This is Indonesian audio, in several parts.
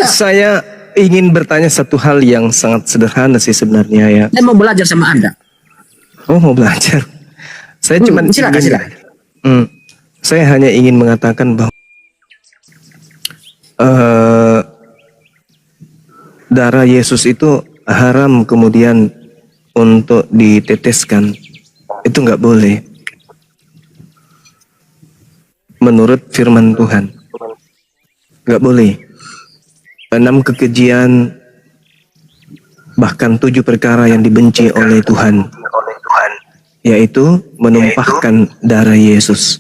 Saya ingin bertanya satu hal yang sangat sederhana sih sebenarnya ya. Saya mau belajar sama Anda. Oh, mau belajar. Saya cuma silakan. Saya hanya ingin mengatakan bahwa darah Yesus itu haram kemudian untuk diteteskan. Itu nggak boleh. Menurut firman Tuhan. Nggak boleh. 6 kekejian, bahkan 7 perkara yang dibenci oleh Tuhan, yaitu menumpahkan darah Yesus.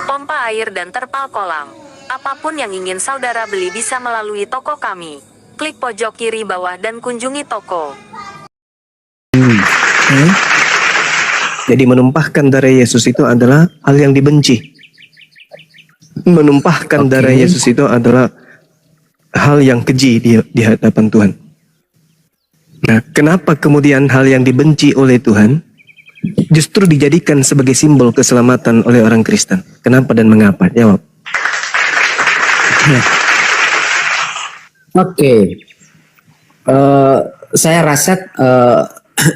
Pompa air dan terpal kolam. Apapun yang ingin saudara beli bisa melalui toko kami. Klik pojok kiri bawah dan kunjungi toko. Jadi menumpahkan darah Yesus itu adalah hal yang dibenci. Menumpahkan darah Yesus itu adalah hal yang keji di hadapan Tuhan. Nah, kenapa kemudian hal yang dibenci oleh Tuhan justru dijadikan sebagai simbol keselamatan oleh orang Kristen? Kenapa dan mengapa? Jawab. Saya rasa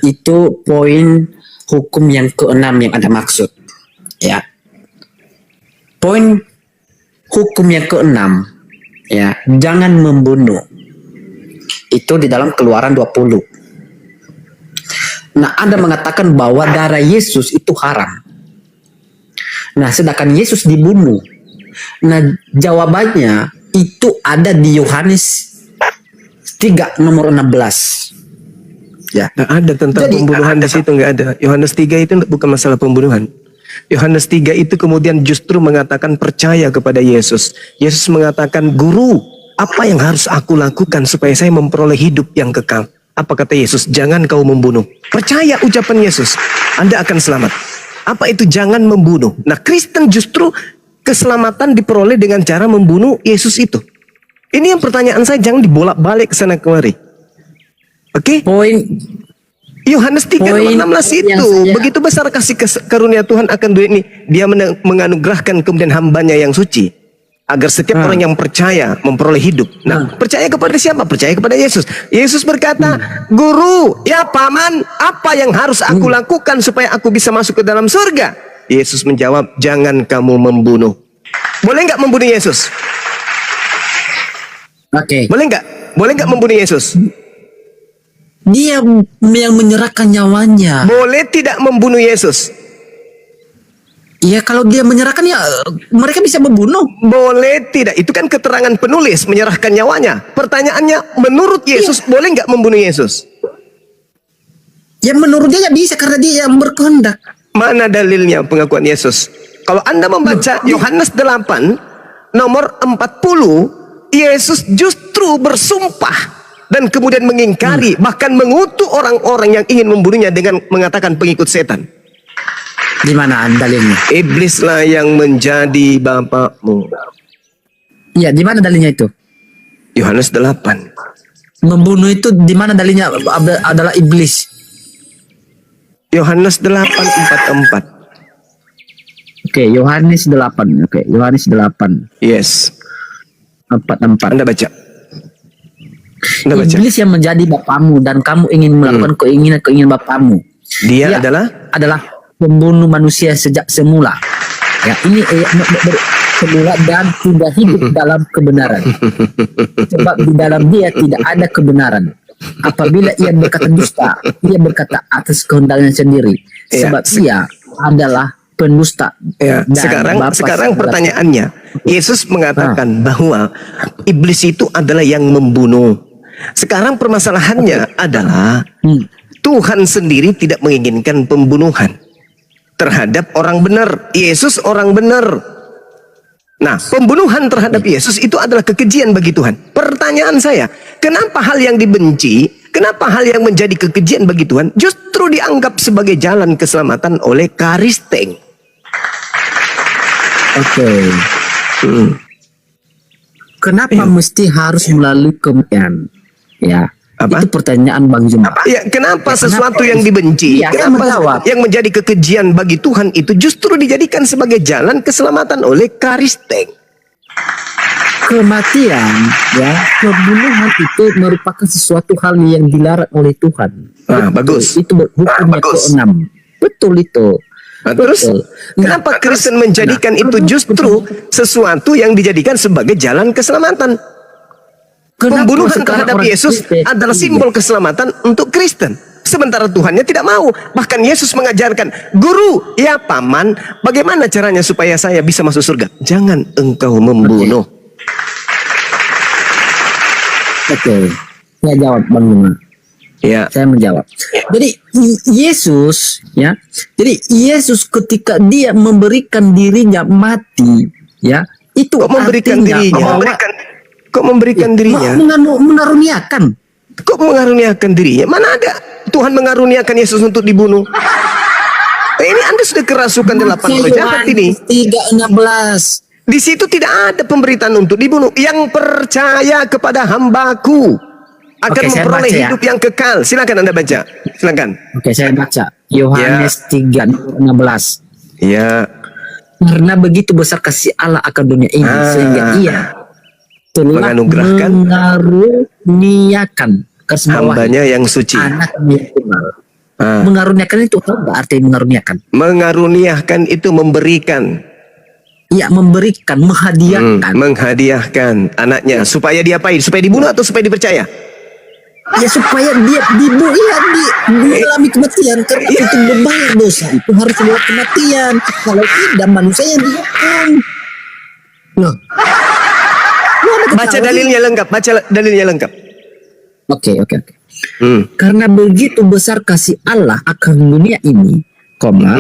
itu poin hukum yang ke-6 yang Anda maksud. Ya. Poin hukum yang ke-6, ya, jangan membunuh. Itu di dalam Keluaran 20. Nah, Anda mengatakan bahwa darah Yesus itu haram. Nah, sedangkan Yesus dibunuh. Nah, jawabannya itu ada di Yohanes 3 nomor 16. Ya. Nah, ada tentang pembunuhan di situ, nggak ada. Yohanes 3 itu bukan masalah pembunuhan. Yohanes 3 itu kemudian justru mengatakan percaya kepada Yesus. Yesus mengatakan, "Guru, apa yang harus aku lakukan supaya saya memperoleh hidup yang kekal?" Apa kata Yesus? "Jangan kau membunuh." Percaya ucapan Yesus, Anda akan selamat. Apa itu jangan membunuh? Nah, Kristen justru keselamatan diperoleh dengan cara membunuh Yesus itu. Ini yang pertanyaan saya, jangan dibolak-balik ke sana kemari. Oke? Poin Yohanes 3:16 itu, begitu besar kasih karunia Tuhan akan dunia ini, Dia menganugerahkan kemudian hambanya yang suci, agar setiap orang yang percaya memperoleh hidup. Nah, percaya kepada siapa? Percaya kepada Yesus. Yesus berkata, "Guru, ya paman, apa yang harus aku lakukan supaya aku bisa masuk ke dalam surga?" Yesus menjawab, "Jangan kamu membunuh." Boleh nggak membunuh Yesus? Boleh nggak membunuh Yesus? Dia yang menyerahkan nyawanya. Boleh tidak membunuh Yesus? Iya, kalau dia menyerahkan, ya mereka bisa membunuh. Boleh tidak? Itu kan keterangan penulis menyerahkan nyawanya. Pertanyaannya, menurut Yesus boleh nggak membunuh Yesus? Ya menurut dia ya bisa, karena dia yang berkehendak. Mana dalilnya pengakuan Yesus? Kalau Anda membaca Yohanes 8 nomor 40, Yesus justru bersumpah dan kemudian mengingkari, bahkan mengutuk orang-orang yang ingin membunuhnya dengan mengatakan pengikut setan. Di mana dalilnya? Iblislah yang menjadi bapakmu. Iya, di mana dalilnya itu? Yohanes 8. Membunuh itu di mana dalilnya adalah iblis? Yohanes 8:44. Oke, Yohanes 8. Oke, Yohanes 8. Yes. 44. Anda baca. Iblis yang menjadi bapamu dan kamu ingin melakukan keinginan bapamu. Dia adalah pembunuh manusia sejak semula. Ya, ini semula dan tidak hidup dalam kebenaran. Sebab di dalam dia tidak ada kebenaran. Apabila ia berkata dusta, ia berkata atas kehendaknya sendiri. Sebab ia adalah pendusta. Ya, sekarang pertanyaannya, Yesus mengatakan bahwa iblis itu adalah yang membunuh. Sekarang permasalahannya adalah Tuhan sendiri tidak menginginkan pembunuhan terhadap orang benar. Yesus orang benar. Nah, pembunuhan terhadap Yesus itu adalah kekejian bagi Tuhan. Pertanyaan saya, kenapa hal yang dibenci, kenapa hal yang menjadi kekejian bagi Tuhan justru dianggap sebagai jalan keselamatan oleh Karisteng? Kenapa mesti harus melalui kematian? Ya, itu pertanyaan bagi jemaat. Ya, kenapa sesuatu yang dibenci, kenapa yang menjadi kekejian bagi Tuhan itu justru dijadikan sebagai jalan keselamatan oleh Karisteng? kematian, ya, pembunuhan itu merupakan sesuatu hal yang dilarang oleh Tuhan. Bagus. Itu hukumnya ke-6. Betul itu. Nah, terus Betul. kenapa Kristen menjadikan itu justru sesuatu yang dijadikan sebagai jalan keselamatan? Pembunuhan terhadap Yesus adalah simbol keselamatan untuk Kristen. Sementara Tuhannya tidak mau. Bahkan Yesus mengajarkan, guru, ya paman, bagaimana caranya supaya saya bisa masuk surga? Jangan engkau membunuh. Oke. Saya jawab Bang Luma. Ya. Saya menjawab. Jadi Yesus, ya. Jadi Yesus ketika dia memberikan dirinya mati, ya, itu Kok memberikan artinya dirinya? bahwa Kok memberikan dirinya? mengaruniakan. Kok mengaruniakan dirinya? Mana ada Tuhan mengaruniakan Yesus untuk dibunuh? Ini Anda sudah kerasukan 8 roh jahat ini. 3:16. Di situ tidak ada pemberitaan untuk dibunuh. Yang percaya kepada hambaku akan Oke, saya memperoleh baca ya. hidup yang kekal. Silakan Anda baca. Silakan. Oke, saya baca. Yohanes 3:16. Ya. Karena begitu besar kasih Allah akan dunia ini sehingga ia telah Menganugerahkan mengaruniakan hambanya yang suci. anaknya yang tunggal. Ah. Mengaruniakan itu apa artinya mengaruniakan? Mengaruniakan itu memberikan, Ya, memberikan, menghadiahkan. menghadiahkan anaknya supaya diapain? Supaya dibunuh atau supaya dipercaya? Ya supaya dia mengalami kematian karena itu membayar dosa itu harus membuat kematian. Kalau tidak manusia yang dihukum. Loh. Lu ada Baca ketawa dalilnya lengkap. Baca dalilnya lengkap. Oke. Hmm. Karena begitu besar kasih Allah akan dunia ini,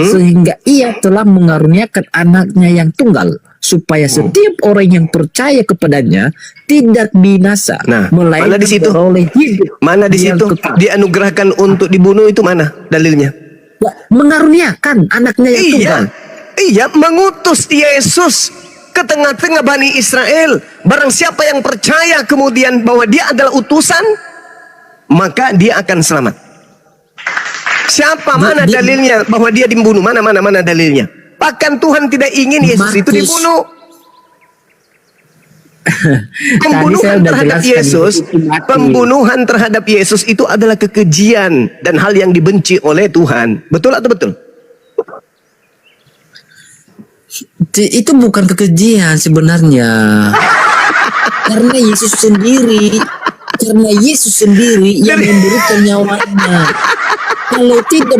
sehingga ia telah mengaruniakan anaknya yang tunggal, supaya setiap orang yang percaya kepadanya tidak binasa, Nah, mana di situ? beroleh hidup. Mana di yang situ kekal. dianugerahkan untuk dibunuh itu mana dalilnya? Ya, mengaruniakan anaknya yang tunggal. Iya, mengutus Yesus ke tengah-tengah Bani Israel. Barang siapa yang percaya kemudian bahwa dia adalah utusan, maka dia akan selamat. Siapa mana dalilnya bahwa dia dibunuh? Mana dalilnya? Bahkan Tuhan tidak ingin Yesus itu Markus. dibunuh. Tadi saya Pembunuhan udah terhadap jelaskan Yesus, itu mati. pembunuhan terhadap Yesus itu adalah kekejian dan hal yang dibenci oleh Tuhan. Betul atau betul? Itu bukan kekejian sebenarnya. Karena Yesus sendiri yang memberikan nyawanya. Kalau tidak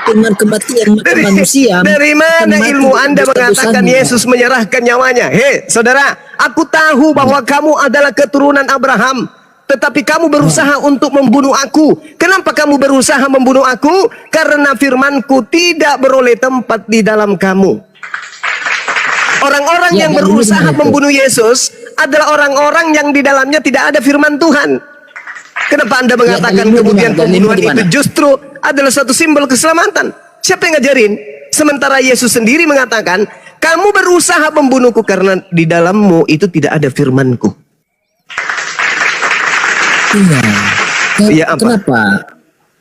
dengan kematian maka manusia. Dari mana akan mati ilmu Anda dosa-dosanya. mengatakan Yesus menyerahkan nyawanya? Hei, saudara, aku tahu bahwa kamu adalah keturunan Abraham, tetapi kamu berusaha untuk membunuh aku. Kenapa kamu berusaha membunuh aku? Karena firmanku tidak beroleh tempat di dalam kamu. Orang-orang Ya, yang dan berusaha ini benar itu. membunuh Yesus adalah orang-orang yang di dalamnya tidak ada firman Tuhan. Kenapa Anda mengatakan dalilnya kemudian di mana? pembunuhan Dalilnya di itu mana? justru adalah suatu simbol keselamatan? Siapa yang ngajarin? Sementara Yesus sendiri mengatakan, kamu berusaha membunuhku karena di dalammu itu tidak ada firmanku. Iya. Iya, apa? Kenapa?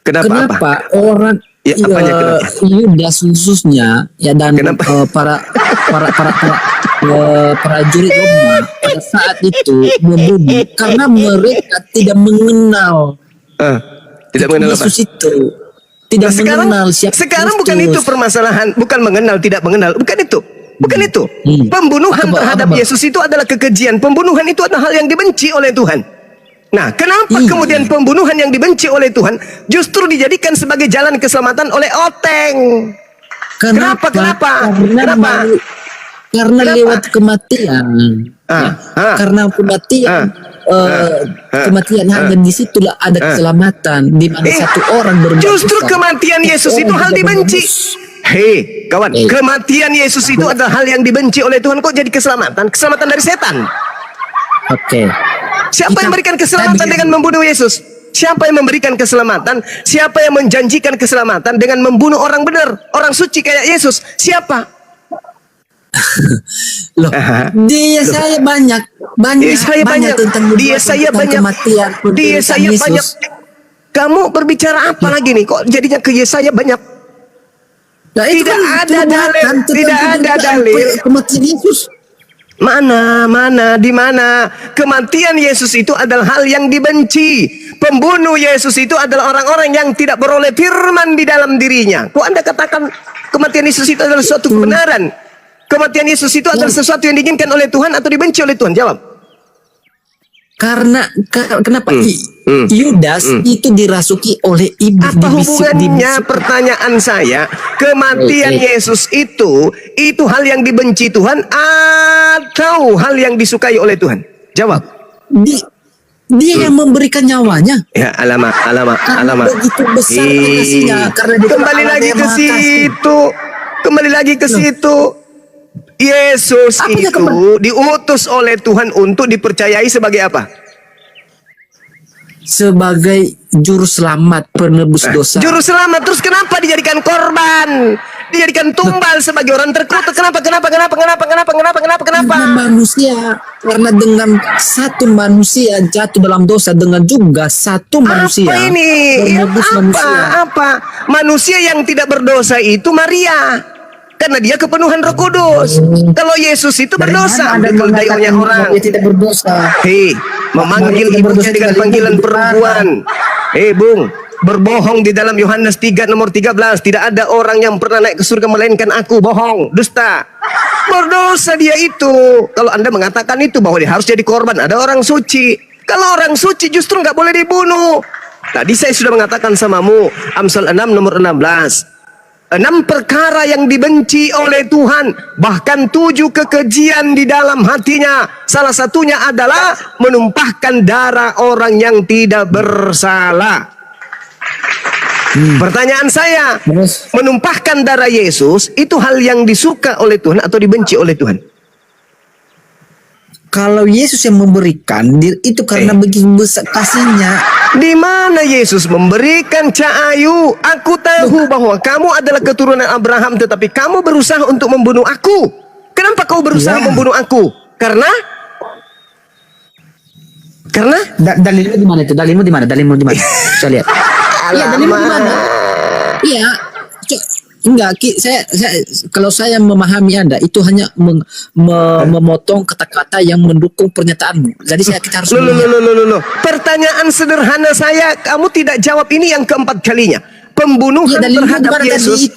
Kenapa apa? Orang Ya, apanya kenapa? Yudas khususnya ya dan Kenapa? para prajurit Roma pada saat itu membunuh karena mereka tidak mengenal Tidak mengenal apa? Yesus itu. Tidak Nah, mengenal siapa sekarang bukan Kristus. itu permasalahan, bukan mengenal tidak mengenal, bukan itu. Bukan itu. Hmm. Pembunuhan Apa- terhadap apa- Yesus itu adalah kekejian. Pembunuhan itu adalah hal yang dibenci oleh Tuhan. Nah, kenapa Iya. kemudian pembunuhan yang dibenci oleh Tuhan justru dijadikan sebagai jalan keselamatan oleh Oteng? Kenapa? Karena Kenapa? Karena Kenapa? lewat kematian. Karena kematian hanya disitulah ada keselamatan di mana satu orang berbuat Justru dosa. kematian Yesus itu hal Orang juga dibenci. berdosa. Hei, kawan, Hei. kematian Yesus itu adalah hal yang dibenci oleh Tuhan. Kok jadi keselamatan? Keselamatan dari setan. Oke. Siapa yang memberikan keselamatan dengan membunuh Yesus? Siapa yang memberikan keselamatan? Siapa yang menjanjikan keselamatan dengan membunuh orang benar, orang suci kayak Yesus? Siapa? Loh, dia saya banyak Dia saya banyak. tentang Dia saya tentang banyak. kematian, Dia penderitaan saya Yesus. banyak. Kamu berbicara apa lagi nih? Kok jadinya ke Yesaya banyak? Nah, itu Tidak kan ada curhatan dalil, tentang tidak ada penderitaan dalil. kematian Yesus. Di mana? Kematian Yesus itu adalah hal yang dibenci. Pembunuh Yesus itu adalah orang-orang yang tidak beroleh firman di dalam dirinya. Kok Anda katakan kematian Yesus itu adalah suatu kebenaran? Kematian Yesus itu adalah sesuatu yang diinginkan oleh Tuhan atau dibenci oleh Tuhan? Jawab. Kenapa Yudas itu dirasuki oleh iblis? Apa hubungannya pertanyaan saya? Kematian Yesus itu hal yang dibenci Tuhan atau hal yang disukai oleh Tuhan? Jawab. Dia yang memberikan nyawanya. Ya, alamak. Begitu besar kasihnya. Kembali lagi ke situ. Yesus itu diutus oleh Tuhan untuk dipercayai sebagai apa? Sebagai juru selamat, penebus dosa. Juru selamat. Terus kenapa dijadikan korban? Dijadikan tumbal sebagai orang terkutuk. Kenapa? Karena manusia, karena dengan satu manusia jatuh dalam dosa, dengan juga satu manusia apa ini? penebus manusia. Apa? Manusia yang tidak berdosa itu Maria. Karena dia kepenuhan Roh Kudus. Kalau Yesus itu berdosa, dikeledai oleh orang. Dia tidak berdosa. Hei, memanggil ibunya dengan panggilan perempuan. Hei, Bung, berbohong di dalam Yohanes 3 nomor 13. Tidak ada orang yang pernah naik ke surga melainkan aku. Bohong, dusta. Berdosa dia itu. Kalau Anda mengatakan itu bahwa dia harus jadi korban, ada orang suci. Kalau orang suci justru nggak boleh dibunuh. Tadi saya sudah mengatakan samamu, Amsal 6 nomor 16. 6 perkara yang dibenci oleh Tuhan, bahkan 7 kekejian di dalam hatinya. Salah satunya adalah menumpahkan darah orang yang tidak bersalah. Pertanyaan saya, menumpahkan darah Yesus itu hal yang disuka oleh Tuhan atau dibenci oleh Tuhan? Kalau Yesus yang memberikan, itu karena begitu besar kasihnya. Di mana Yesus memberikan Cak Ayu? Aku tahu bahwa kamu adalah keturunan Abraham, tetapi kamu berusaha untuk membunuh aku. Kenapa kau berusaha membunuh aku? Karena dalilmu di mana itu? Dalilmu di mana? Saya lihat. Iya, dalilmu di mana? Iya. Enggak, saya kalau saya memahami Anda itu hanya memotong kata-kata yang mendukung pernyataanmu. Jadi kita harus Loh. Pertanyaan sederhana saya, kamu tidak jawab ini yang keempat kalinya. Pembunuhan terhadap Yesus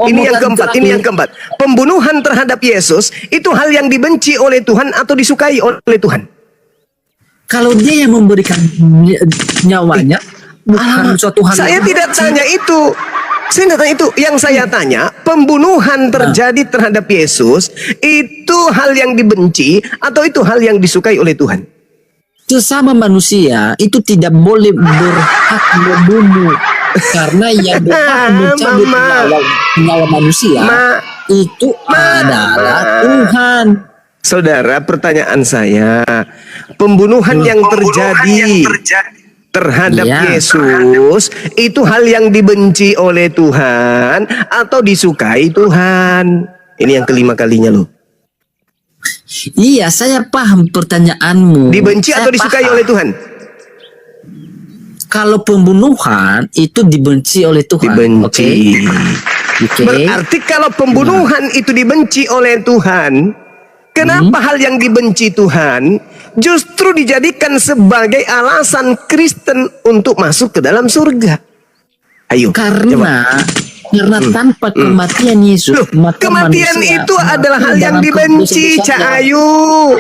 ini yang keempat. Pembunuhan terhadap Yesus itu hal yang dibenci oleh Tuhan atau disukai oleh Tuhan? Kalau dia yang memberikan nyawanya, bukan suatu hal. Saya tidak tanya itu. Yang saya tanya, pembunuhan terjadi terhadap Yesus itu hal yang dibenci atau itu hal yang disukai oleh Tuhan? Sesama manusia itu tidak boleh berhak membunuh, karena yang berhak mencabut nyawa manusia itu adalah Tuhan. Saudara, pertanyaan saya, pembunuhan yang terjadi terhadap Yesus itu hal yang dibenci oleh Tuhan atau disukai Tuhan? Ini yang kelima kalinya loh. Iya, saya paham pertanyaanmu. Dibenci atau disukai oleh Tuhan? Kalau pembunuhan itu dibenci oleh Tuhan. Dibenci. Okay. Berarti kalau pembunuhan itu dibenci oleh Tuhan, kenapa hal yang dibenci Tuhan justru dijadikan sebagai alasan Kristen untuk masuk ke dalam surga? Ayo. Karena tanpa kematian Yesus, maka kematian itu adalah hal yang dibenci, Cak Ayu.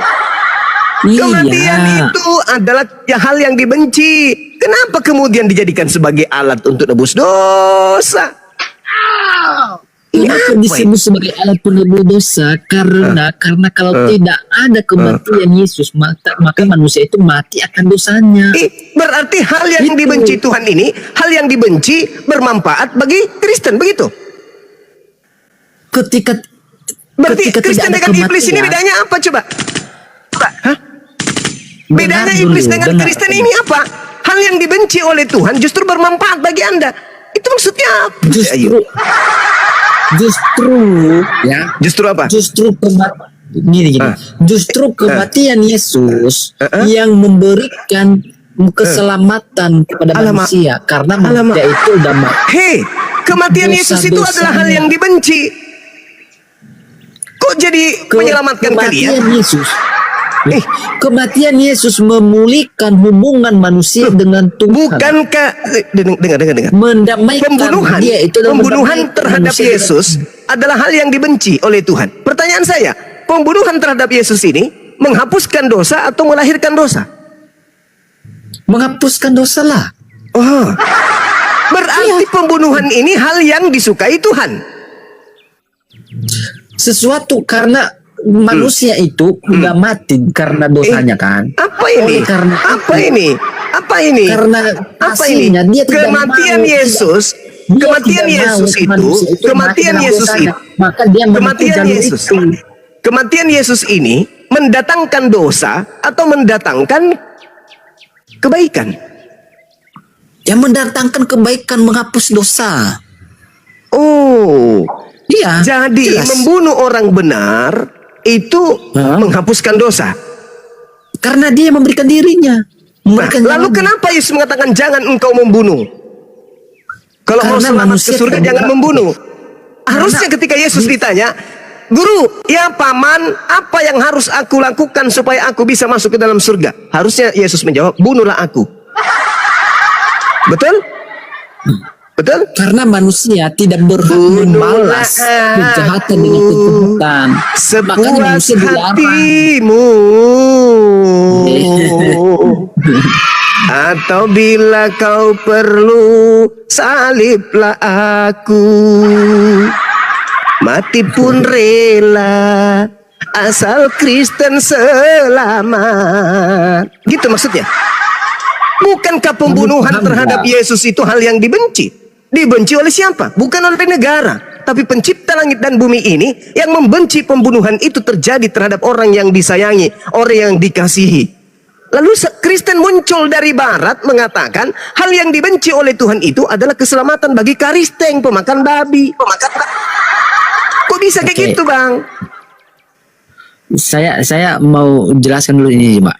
Kematian itu adalah hal yang dibenci. Kenapa kemudian dijadikan sebagai alat untuk nebus dosa? Kenapa disebut sebagai alat penebus dosa? Karena kalau tidak ada kematian Yesus, maka manusia itu mati akan dosanya. Berarti hal yang dibenci Tuhan ini, hal yang dibenci bermanfaat bagi Kristen, begitu? Berarti Kristen dengan iblis ini bedanya apa coba? Hah? Bedanya iblis dengan Kristen ini apa? Hal yang dibenci oleh Tuhan justru bermanfaat bagi Anda. Itu maksudnya apa? Justru apa? Justru kematian Yesus yang memberikan keselamatan kepada manusia, karena manusia itu udah mati. Kematian Yesus itu adalah hal yang dibenci. Kok Kok jadi menyelamatkan kalian? Kematian Yesus. Eh. Kematian Yesus memulihkan hubungan manusia dengan Tuhan. Bukankah dengar. Mendamaikan dia itu adalah Pembunuhan mendamaikan terhadap manusia Yesus adalah hal yang dibenci oleh Tuhan. Pertanyaan saya, pembunuhan terhadap Yesus ini menghapuskan dosa atau melahirkan dosa? menghapuskan dosa lah. Oh. Berarti pembunuhan ini hal yang disukai Tuhan. Sesuatu karena manusia itu udah mati karena dosanya kan. Apa ini? Oleh karena Apa ini? Apa ini? Karena Apa ini? hasilnya dia tidak Kematian mau, Yesus, dia kematian tidak mau Yesus itu, manusia itu kematian mati dalam Yesus dosanya. itu, Maka dia menempuh kematian jalur Yesus, itu. kematian Yesus ini mendatangkan dosa atau mendatangkan kebaikan? Yang mendatangkan kebaikan, menghapus dosa. Oh, Iya. jadi jelas. membunuh orang benar itu menghapuskan dosa. Karena dia memberikan dirinya. Nah, Memberikan lalu nyawanya. kenapa Yesus mengatakan jangan engkau membunuh? Kalau mau Karena selamat ke manusia surga tidak jangan berhak. membunuh. Harusnya ketika Yesus ditanya, Guru, ya paman, apa yang harus aku lakukan supaya aku bisa masuk ke dalam surga? Harusnya Yesus menjawab, bunuhlah aku. Betul? Betul? Karena manusia tidak berhak Bunuhlah membalas kejahatan dengan kejahatan. Makanya sepuas manusia dilarang. hatimu. Atau bila kau perlu, saliblah aku. Mati pun rela, asal Kristen selamat. Gitu maksudnya. Bukankah pembunuhan terhadap Yesus itu hal yang dibenci? Dibenci oleh siapa? Bukan oleh negara, tapi pencipta langit dan bumi ini yang membenci pembunuhan itu terjadi terhadap orang yang disayangi, orang yang dikasihi. Lalu Kristen muncul dari barat mengatakan hal yang dibenci oleh Tuhan itu adalah keselamatan bagi Karisteng, pemakan babi. Kok bisa kayak Oke. gitu, Bang? Saya mau jelaskan dulu ini, Mbak.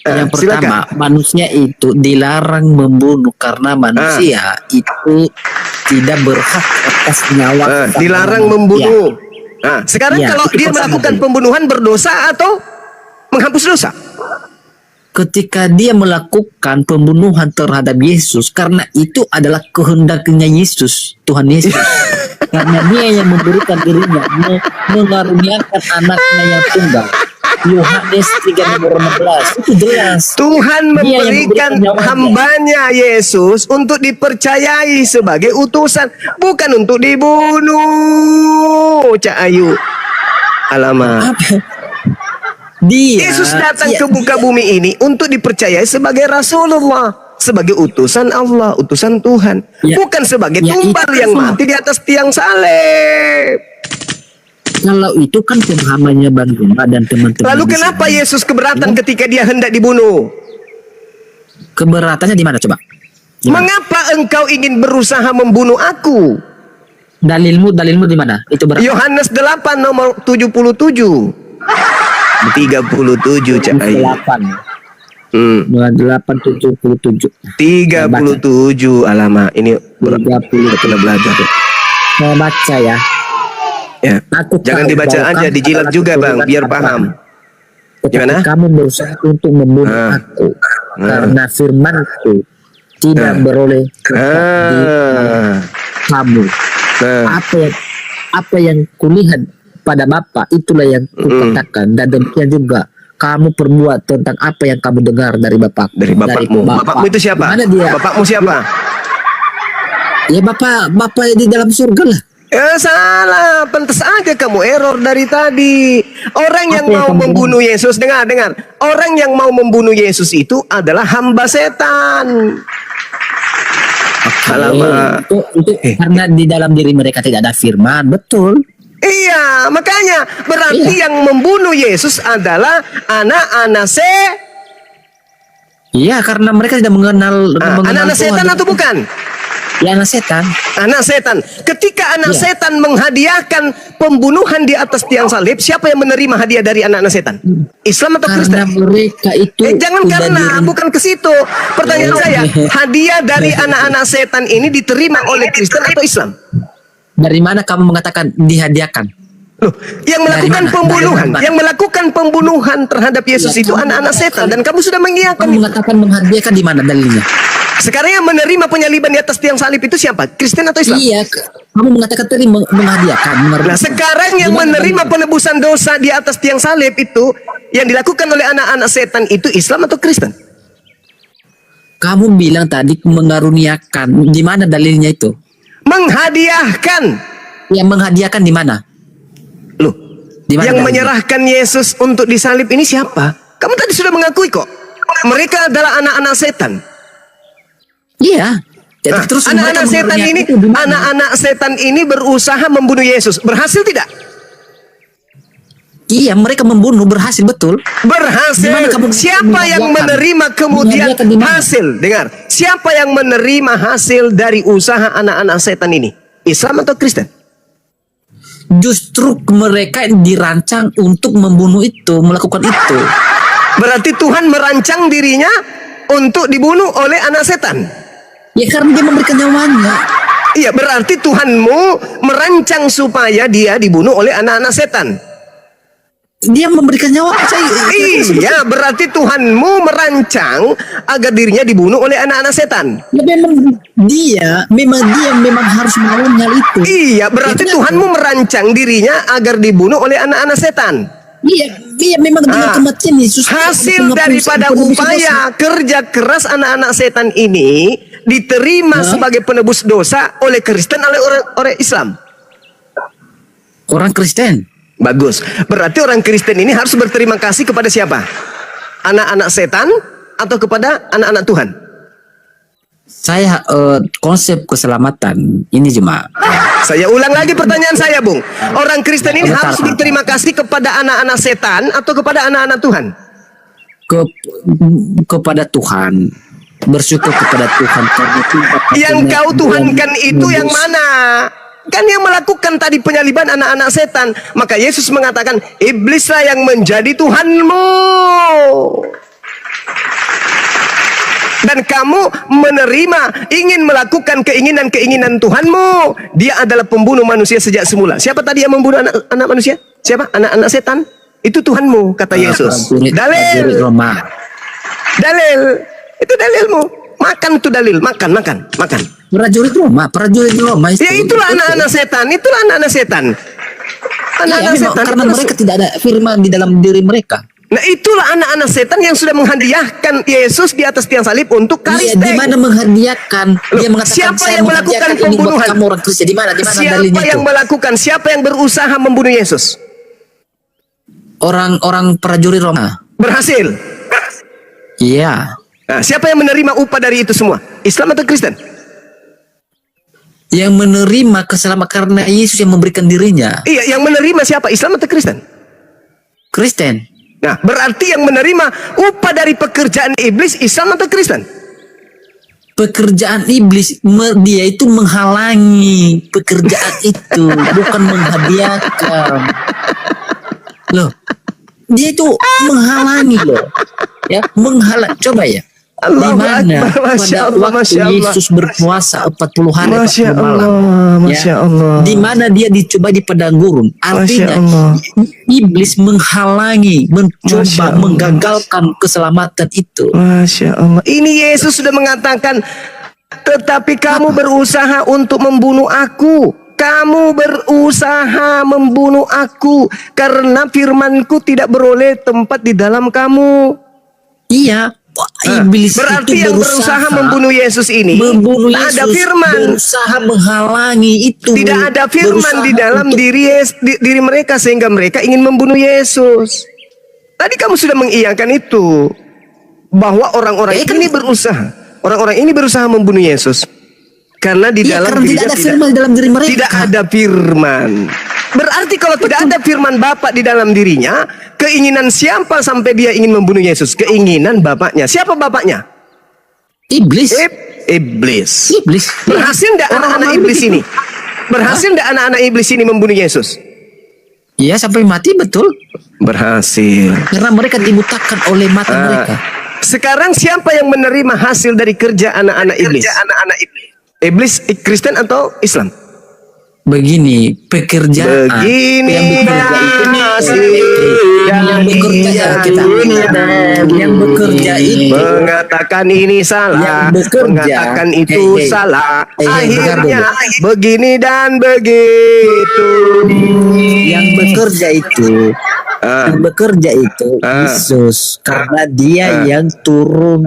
Yang pertama, manusia itu dilarang membunuh karena manusia itu tidak berhak atas nyawa. Dilarang membunuh. Nah, sekarang Iya, kalau itu dia pertama melakukan dulu. pembunuhan berdosa atau menghapus dosa? Ketika dia melakukan pembunuhan terhadap Yesus, karena itu adalah kehendaknya Yesus, Tuhan Yesus. Karena dia yang memberikan dirinya, mengaruniakan anaknya yang tunggal. Yohanes 3:16 itu jelas. Tuhan Dia yang memberikan memberikan nyawanya. hambanya Yesus untuk dipercayai sebagai utusan, bukan untuk dibunuh. Cak Ayu, alamak. Dia Yesus datang ke muka bumi ini untuk dipercayai sebagai Rasulullah, sebagai utusan Allah, utusan Tuhan, Ya. bukan sebagai Ya, tumpal itu yang kan. mati di atas tiang salib. Kalau itu kan pemahamannya Bang Juma dan teman-teman. Lalu di kenapa sini. Yesus keberatan ketika dia hendak dibunuh? Keberatannya di mana coba? Di mana? Mengapa engkau ingin berusaha membunuh aku? Dalilmu di mana? Itu berapa? Yohanes 8 nomor 77. 37 Cak Ayu. 8:77. 37 alamak. Ini 30. kena belajar. Saya baca ya. Ya. Aku Jangan tahu dibaca bahwa aja, kamu dijilat adalah juga Bang, keturunan biar Abraham. paham. Tetapi Gimana? kamu berusaha untuk membunuh aku karena firmanku tidak beroleh tetap di kamu. Apa yang kulihat pada Bapa itulah yang kukatakan, dan demikian juga kamu perbuat tentang apa yang kamu dengar dari Bapa. Dari bapakmu. Bapakmu itu siapa? Mana dia? Bapakmu siapa? Ya Bapa di dalam surga lah. Salah, pantas aja kamu error dari tadi. Orang yang Apa yang mau kamu membunuh Yesus, dengar. Orang yang mau membunuh Yesus itu adalah hamba setan. Alamak. Itu karena di dalam diri mereka tidak ada firman, betul. Iya, makanya berarti yang membunuh Yesus adalah anak-anak Iya, karena mereka tidak mengenal anak-anak Tuhan. setan atau bukan? Ya, anak setan. Anak setan. Ketika anak Iya. setan menghadiahkan pembunuhan di atas tiang salib, siapa yang menerima hadiah dari anak-anak setan? Islam atau Karena Kristen? mereka itu Jangan sudah karena, diri- bukan ke situ. Pertanyaan saya, hadiah dari anak-anak setan ini diterima oleh Kristen atau Islam? Dari mana kamu mengatakan dihadiahkan? Loh, yang melakukan mana? pembunuhan, Dari mana? yang melakukan pembunuhan terhadap Yesus Ya, itu kamu anak-anak setan, dan kamu sudah mengiyakan Kamu itu. mengatakan menghadiahkan di mana dalilnya? Sekarang yang menerima penyaliban di atas tiang salib itu siapa? Kristen atau Islam? Iya, kamu mengatakan tadi menghadiahkan. Nah, sekarang yang Di mana menerima dalilnya? penebusan dosa di atas tiang salib itu, yang dilakukan oleh anak-anak setan itu Islam atau Kristen? Kamu bilang tadi mengaruniakan. Di mana dalilnya itu? Menghadiahkan. Yang menghadiahkan di mana? Loh, Di mana yang dalilnya? menyerahkan Yesus untuk disalib ini siapa? Kamu tadi sudah mengakui kok. Mereka adalah anak-anak setan. Iya. Jadi Nah, terus anak-anak mereka setan mengaruniakan ini, itu di mana? anak-anak setan ini berusaha membunuh Yesus. Berhasil tidak? Iya, mereka membunuh berhasil betul. Berhasil. Di mana kamu Siapa yang menghadiahkan? menerima kemudian Menghadiahkan di mana? hasil? Dengar. Siapa yang menerima hasil dari usaha anak-anak setan ini? Islam atau Kristen? Justru mereka dirancang untuk membunuh itu, melakukan itu. Berarti Tuhan merancang dirinya untuk dibunuh oleh anak setan. Ya karena dia memberikan nyawanya. Iya, berarti Tuhanmu merancang supaya dia dibunuh oleh anak-anak setan. Dia memberikan nyawa. Iya, berarti Tuhanmu merancang agar dirinya dibunuh oleh anak-anak setan. Ya memang dia harus melawan hal itu. Iya, berarti Itu Tuhanmu merancang dirinya agar dibunuh oleh anak-anak setan. Iya memang dengan kematian Yesus. Hasil daripada upaya kerja keras anak-anak setan ini diterima sebagai penebus dosa oleh Kristen, oleh orang Islam. Orang Kristen. Bagus. Berarti orang Kristen ini harus berterima kasih kepada siapa? Anak-anak setan atau kepada anak-anak Tuhan? Saya konsep keselamatan ini cuma. Saya ulang lagi pertanyaan saya, Bung. Orang Kristen ini Bentar, harus berterima kasih kepada anak-anak setan atau kepada anak-anak Tuhan? Kepada Tuhan. Bersyukur kepada Tuhan karena Tuhan Yang kau tuhankan itu yang mana? Kan yang melakukan tadi penyaliban anak-anak setan. Maka Yesus mengatakan, iblislah yang menjadi Tuhanmu. Dan kamu menerima, ingin melakukan keinginan-keinginan Tuhanmu. Dia adalah pembunuh manusia sejak semula. Siapa tadi yang membunuh anak manusia? Siapa? Anak-anak setan? Itu Tuhanmu, kata Yesus. Dalil. Dalil. Itu dalilmu. Makan itu dalil. Makan. prajurit Roma itu. Ya itulah anak-anak setan. Itulah anak-anak setan. Anak-anak Iya, setan. karena mereka tidak ada firman di dalam diri mereka. Nah, itulah anak-anak setan yang sudah menghadiahkan Yesus di atas tiang salib untuk Iya, karisteng. di mana menghadiahkan? Dia mengatakan siapa saya yang melakukan menghadiahkan ini buat pembunuhan? kamu orang Kristen. Di mana Siapa dalilnya yang itu? melakukan? Siapa yang berusaha membunuh Yesus? Orang prajurit Roma. Berhasil. Iya. Nah, siapa yang menerima upah dari itu semua? Islam atau Kristen? Yang menerima keselamatan karena Yesus yang memberikan dirinya. Iya, yang menerima siapa? Islam atau Kristen? Kristen. Nah, berarti yang menerima upah dari pekerjaan iblis Islam atau Kristen? Pekerjaan iblis, dia itu menghalangi pekerjaan itu, bukan menghadiahkan. Loh, dia itu menghalangi loh. Ya, menghalang. Coba ya. Di Allahu mana Akbar, Masya pada Allah, waktu Masya Allah. Yesus berpuasa 40 hari Masya 40 malam. Allah, Masya Allah. Di mana dia dicoba di padang gurun. Artinya Allah. iblis menghalangi, Masya mencoba Allah. menggagalkan keselamatan itu. Masya Allah. Ini Yesus sudah mengatakan, tetapi kamu berusaha untuk membunuh aku. Kamu berusaha membunuh aku karena firmanku tidak beroleh tempat di dalam kamu. Iya, iblis Berarti itu yang berusaha membunuh Yesus ini membunuh tak Yesus, ada firman. berusaha menghalangi itu. Tidak ada firman Berusaha di dalam untuk- diri mereka sehingga mereka ingin membunuh Yesus. Tadi kamu sudah mengiyakan itu bahwa orang-orang ini berusaha, orang-orang ini berusaha membunuh Yesus karena di Iya, dalam karena dirinya tidak ada firman di dalam diri mereka. tidak ada firman. Berarti kalau tidak ada firman Bapa di dalam dirinya, keinginan siapa sampai dia ingin membunuh Yesus? Keinginan bapaknya. Siapa bapaknya? Iblis. Iblis. Iblis. Berhasil tidak anak-anak iblis ini? Berhasil tidak anak-anak iblis ini membunuh Yesus? Iya, sampai mati betul. Berhasil. Karena mereka dibutakan oleh mata mereka. Sekarang siapa yang menerima hasil dari kerja anak-anak iblis? Iblis Kristen atau Islam? begini, pekerjaan Begini yang bekerja itu yang bekerja yang bekerja itu mengatakan ini salah, Yang bekerja. mengatakan itu salah, akhirnya begini dan begitu. yang bekerja itu yang bekerja itu Yesus, karena dia yang turun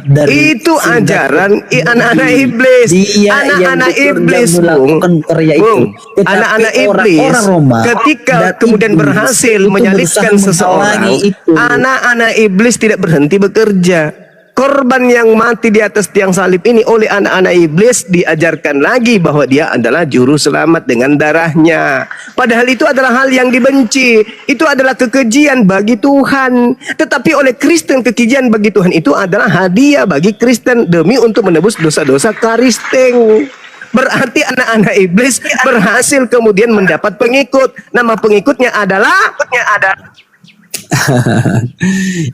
dari Itu ajaran anak-anak iblis. Dia Anak-anak yang iblis, melakukan Bung. karya itu. Bung, Tetapi anak-anak iblis orang-orang Roma ketika dan kemudian iblis berhasil itu menyalibkan berusaha seseorang, menghalangi itu. anak-anak iblis tidak berhenti bekerja. Korban yang mati di atas tiang salib ini oleh anak-anak iblis diajarkan lagi bahwa dia adalah juru selamat dengan darahnya. Padahal itu adalah hal yang dibenci. Itu adalah kekejian bagi Tuhan. Tetapi oleh Kristen, kekejian bagi Tuhan itu adalah hadiah bagi Kristen demi untuk menebus dosa-dosa Kristen. Berarti anak-anak iblis berhasil kemudian mendapat pengikut. Nama pengikutnya adalah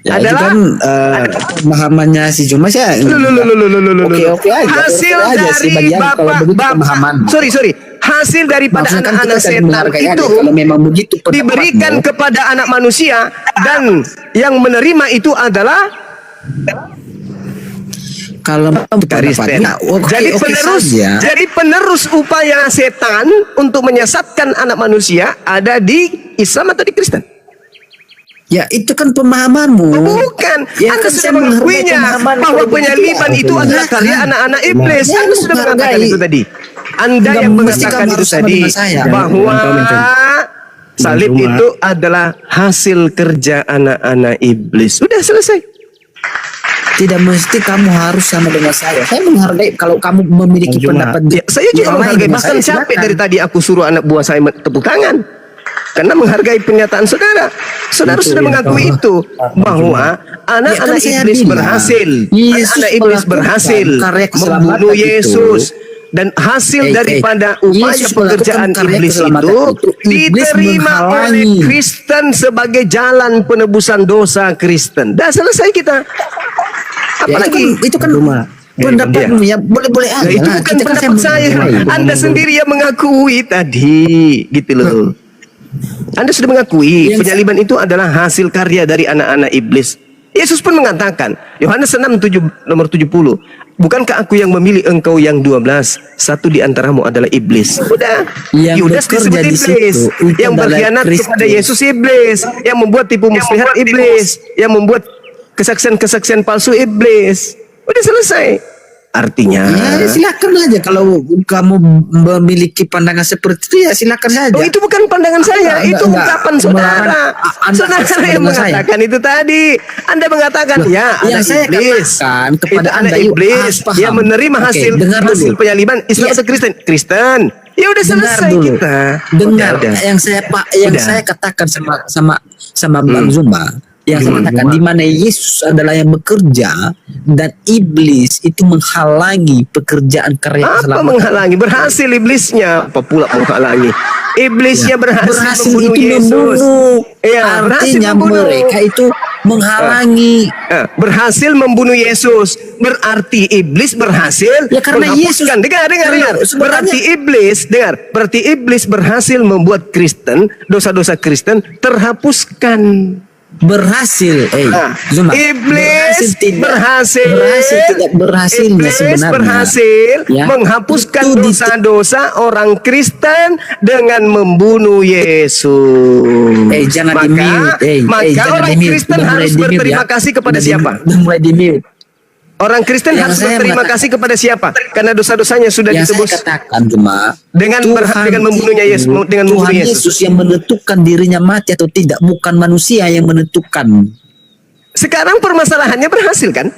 Ya, itu adalah- kan pemahamannya si Jumas ya. Oke aja. Hasil oke aja sih dari bagian kalau begitu pemahaman. sorry hasil daripada Maksudnya kan kita anak-anak saling setan menghargai aja. itu Kalau memang begitu pendapatmu, diberikan kepada anak manusia dan yang menerima itu adalah kalau Kristen. pendapatnya oke, Jadi oke penerus saja. jadi penerus upaya setan untuk menyesatkan anak manusia ada di Islam atau di Kristen? Ya itu kan pemahamanmu. Bukan, Ya, Anda kan sudah saya menghargai mengakuinya pemahaman bahwa kalau penyaliban begitu. itu Ya, adalah karya kan? anak-anak iblis. Ya, Anda sudah mengatakan menghargai. itu tadi. Anda Enggak yang mesti mengatakan kamu itu harus sama tadi dengan saya. bahwa salib Cuma. itu adalah hasil kerja anak-anak iblis. Sudah selesai. Tidak mesti kamu harus sama dengan saya. Saya menghargai kalau kamu memiliki Cuma. pendapat. Ya, saya juga yang lain menghargai. dengan Bahkan saya, capek silakan. dari tadi aku suruh anak buah saya tepuk tangan. Karena menghargai pernyataan saudara. Saudara Itu sudah yang mengakui tahu. itu. Bahwa anak-anak Ya, kan saya iblis bilang, berhasil. Yesus Anak-anak iblis melakukan berhasil karya keselamatan membunuh itu. Yesus. Dan hasil daripada upaya Yesus pekerjaan melakukan karya iblis keselamatan itu Iblis diterima oleh menghalangi. Kristen sebagai jalan penebusan dosa Kristen. Dah selesai kita. Ya, Apalagi itu kan Cuma. pendapatmu ya boleh-boleh aja. Nah, itu lah. bukan Kita kan pendapat saya. menghargai. Anda sendiri yang mengakui tadi, gitu loh. Anda sudah mengakui Yang- penyaliban itu adalah hasil karya dari anak-anak iblis. Yesus pun mengatakan, Yohanes 6 nomor 70, bukankah aku yang memilih engkau yang 12? Satu di antaramu adalah iblis. Udah. Yang Yudas disebut bekerja di iblis. situ, itu Yang adalah berkhianat Kristus. kepada Yesus iblis. Yang membuat tipu muslihat iblis. Yang membuat kesaksian-kesaksian palsu iblis. Udah selesai. Artinya Ya, silakan aja kalau kamu memiliki pandangan seperti itu ya silakan saja. Oh, itu bukan pandangan saya, Enggak, itu enggak. ungkapan saudara. Anda Saudara sama yang dengan saya. mengatakan itu tadi. Anda mengatakan Loh, ya yang ada saya iblis. katakan kepada Itu Anda, ada yuk, iblis harus paham. yang menerima Oke, hasil dengar hasil dulu. penyaliban Islam Iya. atau Kristen? Kristen. Ya udah Dengar selesai dulu. kita. Dengar Udah. yang Udah. saya katakan sama Bang Zumba. Yang saya katakan di mana Yesus adalah yang bekerja dan iblis itu menghalangi pekerjaan karya Apa keselamatan. menghalangi? Berhasil iblisnya. Apa pula menghalangi? Iblisnya berhasil membunuh itu Yesus. membunuh. Iya, berhasil Artinya membunuh. mereka itu menghalangi. Berhasil membunuh Yesus, berarti iblis berhasil Ya, karena Yesus- menghapuskan. Dengar. Sebenarnya- Berarti iblis berhasil membuat Kristen, dosa-dosa Kristen terhapuskan. Berhasil, Zuma. Iblis berhasil tidak berhasilnya Iblis sebenarnya. berhasil Ya. menghapuskan Itu dosa-dosa orang Kristen dengan membunuh Yesus. Jangan di-mute. Maka Jangan orang di-mute. Kristen Udah mulai harus di-mute berterima ya. kasih kepada siapa? Udah mulai di-mute. Orang Kristen Yang harus saya berterima mengatakan- kasih kepada siapa? Karena dosa-dosanya sudah Yang ditebus. saya katakan cuma Dengan membunuhnya Yesus, dengan membunuh Tuhan Yesus. Yesus yang menentukan dirinya mati atau tidak, bukan manusia yang menentukan. Sekarang permasalahannya berhasil kan?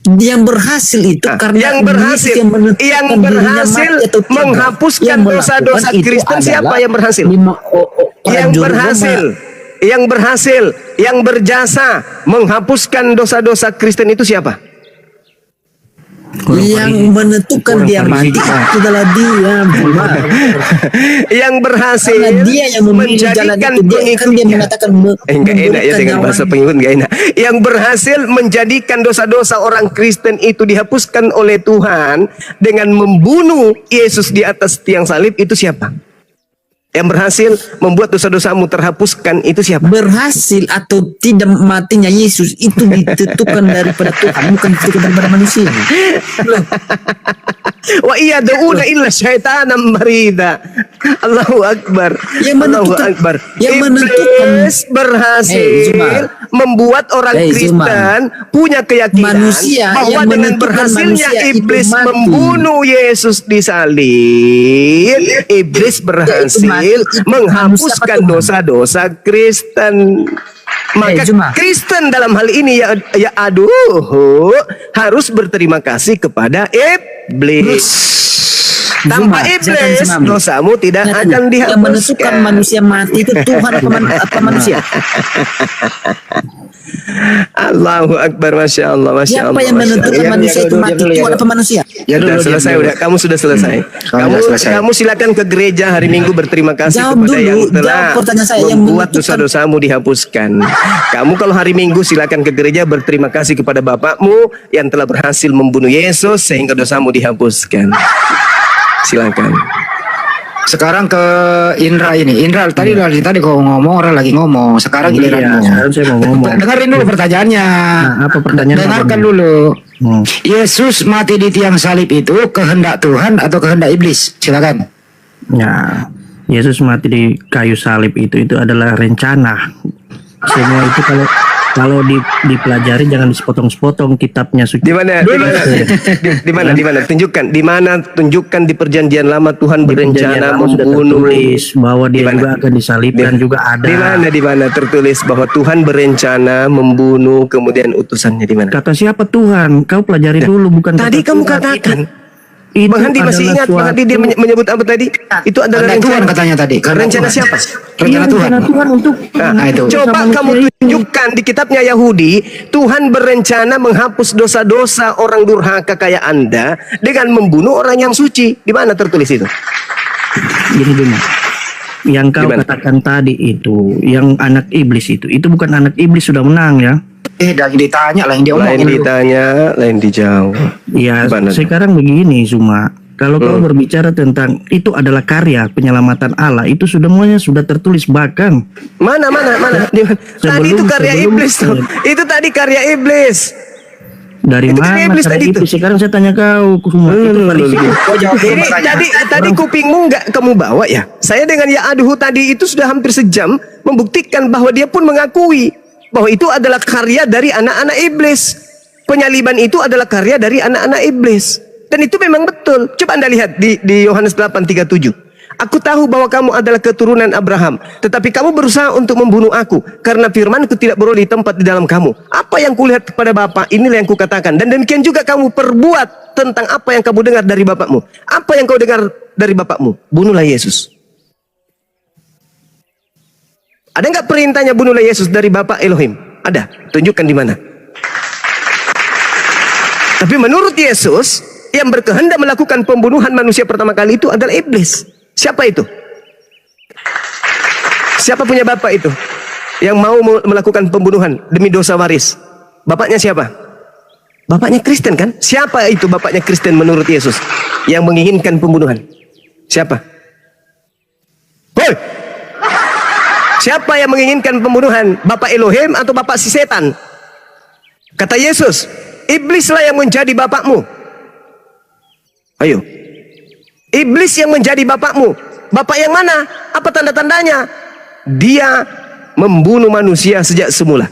Yang berhasil itu karena yang berhasil, Yesus menentukan yang dirinya berhasil mati atau tidak. menghapuskan Yang melakukan dosa-dosa itu Kristen siapa adalah yang berhasil? Yang prajurit berhasil, Roma. yang berjasa menghapuskan dosa-dosa Kristen itu siapa? Yang menentukan dia mati itu adalah dia. Yang berhasil Karena dia yang memilih jalan menjadikan itu. Dia, kan dia mengatakan enggak enak ya dengan bahasa pengikut, enggak enak. Yang berhasil menjadikan dosa-dosa orang Kristen itu dihapuskan oleh Tuhan dengan membunuh Yesus di atas tiang salib itu siapa? Yang berhasil membuat dosa-dosamu terhapuskan itu siapa? Berhasil atau tidak matinya Yesus itu ditentukan daripada Tuhan, bukan ditentukan daripada manusia. Wa iya dauna illa syaitanam marida. Allahu Akbar. Yang Allahu menentukan- Akbar. yang menentukan- Iblis berhasil Zuma. membuat orang Kristen punya keyakinan Manusia bahwa yang dengan menentukan berhasilnya manusia itu iblis mati. membunuh Yesus di salib, iblis berhasil menghapuskan dosa-dosa Kristen. Maka Zuma. Kristen dalam hal ini ya harus berterima kasih kepada iblis. Tanpa Zuma, iblis saya akan senam. dosamu tidak Nah, akan yang menentukan dihapuskan. manusia mati itu Tuhan apa manusia? Allahu Akbar, masya Allah, masya Siapa Allah. yang masya menentukan Allah. manusia itu mati? Tuhan apa manusia? Ya Sudah dulu, selesai, dulu. udah. Kamu sudah selesai. Kamu sudah selesai. Kamu silakan ke gereja hari Minggu berterima kasih Jawab kepada dulu, yang telah jawab pertanyaan saya, yang membuat menentukan- dosa-dosamu dihapuskan. Kamu kalau hari Minggu silakan ke gereja berterima kasih kepada Bapakmu yang telah berhasil membunuh Yesus sehingga dosamu dihapuskan. Silakan. Sekarang ke Indra ini. Indra dari tadi kau ngomong, orang lagi ngomong. Sekarang giliranmu. sekarang saya mau ngomong. Dengerin dulu pertanyaannya. Nah, apa pertanyaan Dengarkan Pak? dulu. Hmm. Yesus mati di tiang salib itu kehendak Tuhan atau kehendak iblis? Silakan. Ya, Yesus mati di kayu salib itu adalah rencana. Semua itu kalau dipelajari jangan disepotong-sepotong kitabnya suci. Di mana? Di mana? Tunjukkan di perjanjian lama Tuhan berencana Perjanjian Lama sudah membunuh. tertulis bahwa dia Di mana? juga akan disalibkan juga ada. Di mana tertulis bahwa Tuhan berencana membunuh kemudian utusannya di mana? Kata siapa Tuhan? Kau pelajari dulu, bukan Tadi kata kamu Tuhan. katakan. Itu Bang Handi masih adalah ingat? Bang Handi dia suatu- menyebut apa tadi? Itu adalah Kehendak Tuhan rencana. katanya tadi. Kehendak Rencana Tuhan. siapa? Rencana Tuhan. Rencana Tuhan untuk Nah, itu. coba kamu tunjukkan di kitabnya Yahudi, Tuhan berencana menghapus dosa-dosa orang durhaka kayak Anda dengan membunuh orang yang suci. Di mana tertulis itu? Gini dulu. Yang kau Gimana? katakan tadi itu, yang anak iblis itu bukan anak iblis sudah menang ya. Dan ditanya lah yang dia Lain omongin. ditanya, lain dijawab. Ya, Gimana? sekarang begini Zuma. Kalau kau berbicara tentang itu adalah karya penyelamatan Allah, itu semuanya sudah tertulis bahkan Mana? Di mana? Tadi itu karya sebelum- iblis tuh. Itu tadi karya iblis. dari Itu karya mana iblis karya tadi itu? Sekarang saya tanya kau, Zuma. Itu paling Kau jawab dulu Ini pertanyaan. tadi kupingmu nggak kamu bawa ya? Saya dengan ya aduh tadi itu sudah hampir sejam membuktikan bahwa dia pun mengakui bahwa itu adalah karya dari anak-anak iblis. Penyaliban itu adalah karya dari anak-anak iblis. Dan itu memang betul. Coba Anda lihat di Yohanes 8:37. Aku tahu bahwa kamu adalah keturunan Abraham, tetapi kamu berusaha untuk membunuh aku karena firmanku tidak beroleh tempat di dalam kamu. Apa yang kulihat kepada Bapa, inilah yang kukatakan. Dan demikian juga kamu perbuat tentang apa yang kamu dengar dari bapakmu. Apa yang kau dengar dari bapakmu? Bunuhlah Yesus. Ada nggak perintahnya bunuhlah Yesus dari Bapak Elohim? Ada. Tunjukkan di mana. Tapi menurut Yesus, yang berkehendak melakukan pembunuhan manusia pertama kali itu adalah iblis. Siapa itu? Siapa punya bapak itu? Yang mau melakukan pembunuhan demi dosa waris. Bapaknya siapa? Bapaknya Kristen kan? Siapa itu bapaknya Kristen menurut Yesus? Yang menginginkan pembunuhan. Siapa? Hoi! Siapa yang menginginkan pembunuhan? Bapak Elohim atau bapak si setan? Kata Yesus, iblislah yang menjadi bapakmu. Ayo. Iblis yang menjadi bapakmu. Bapak yang mana? Apa tanda-tandanya? Dia membunuh manusia sejak semula.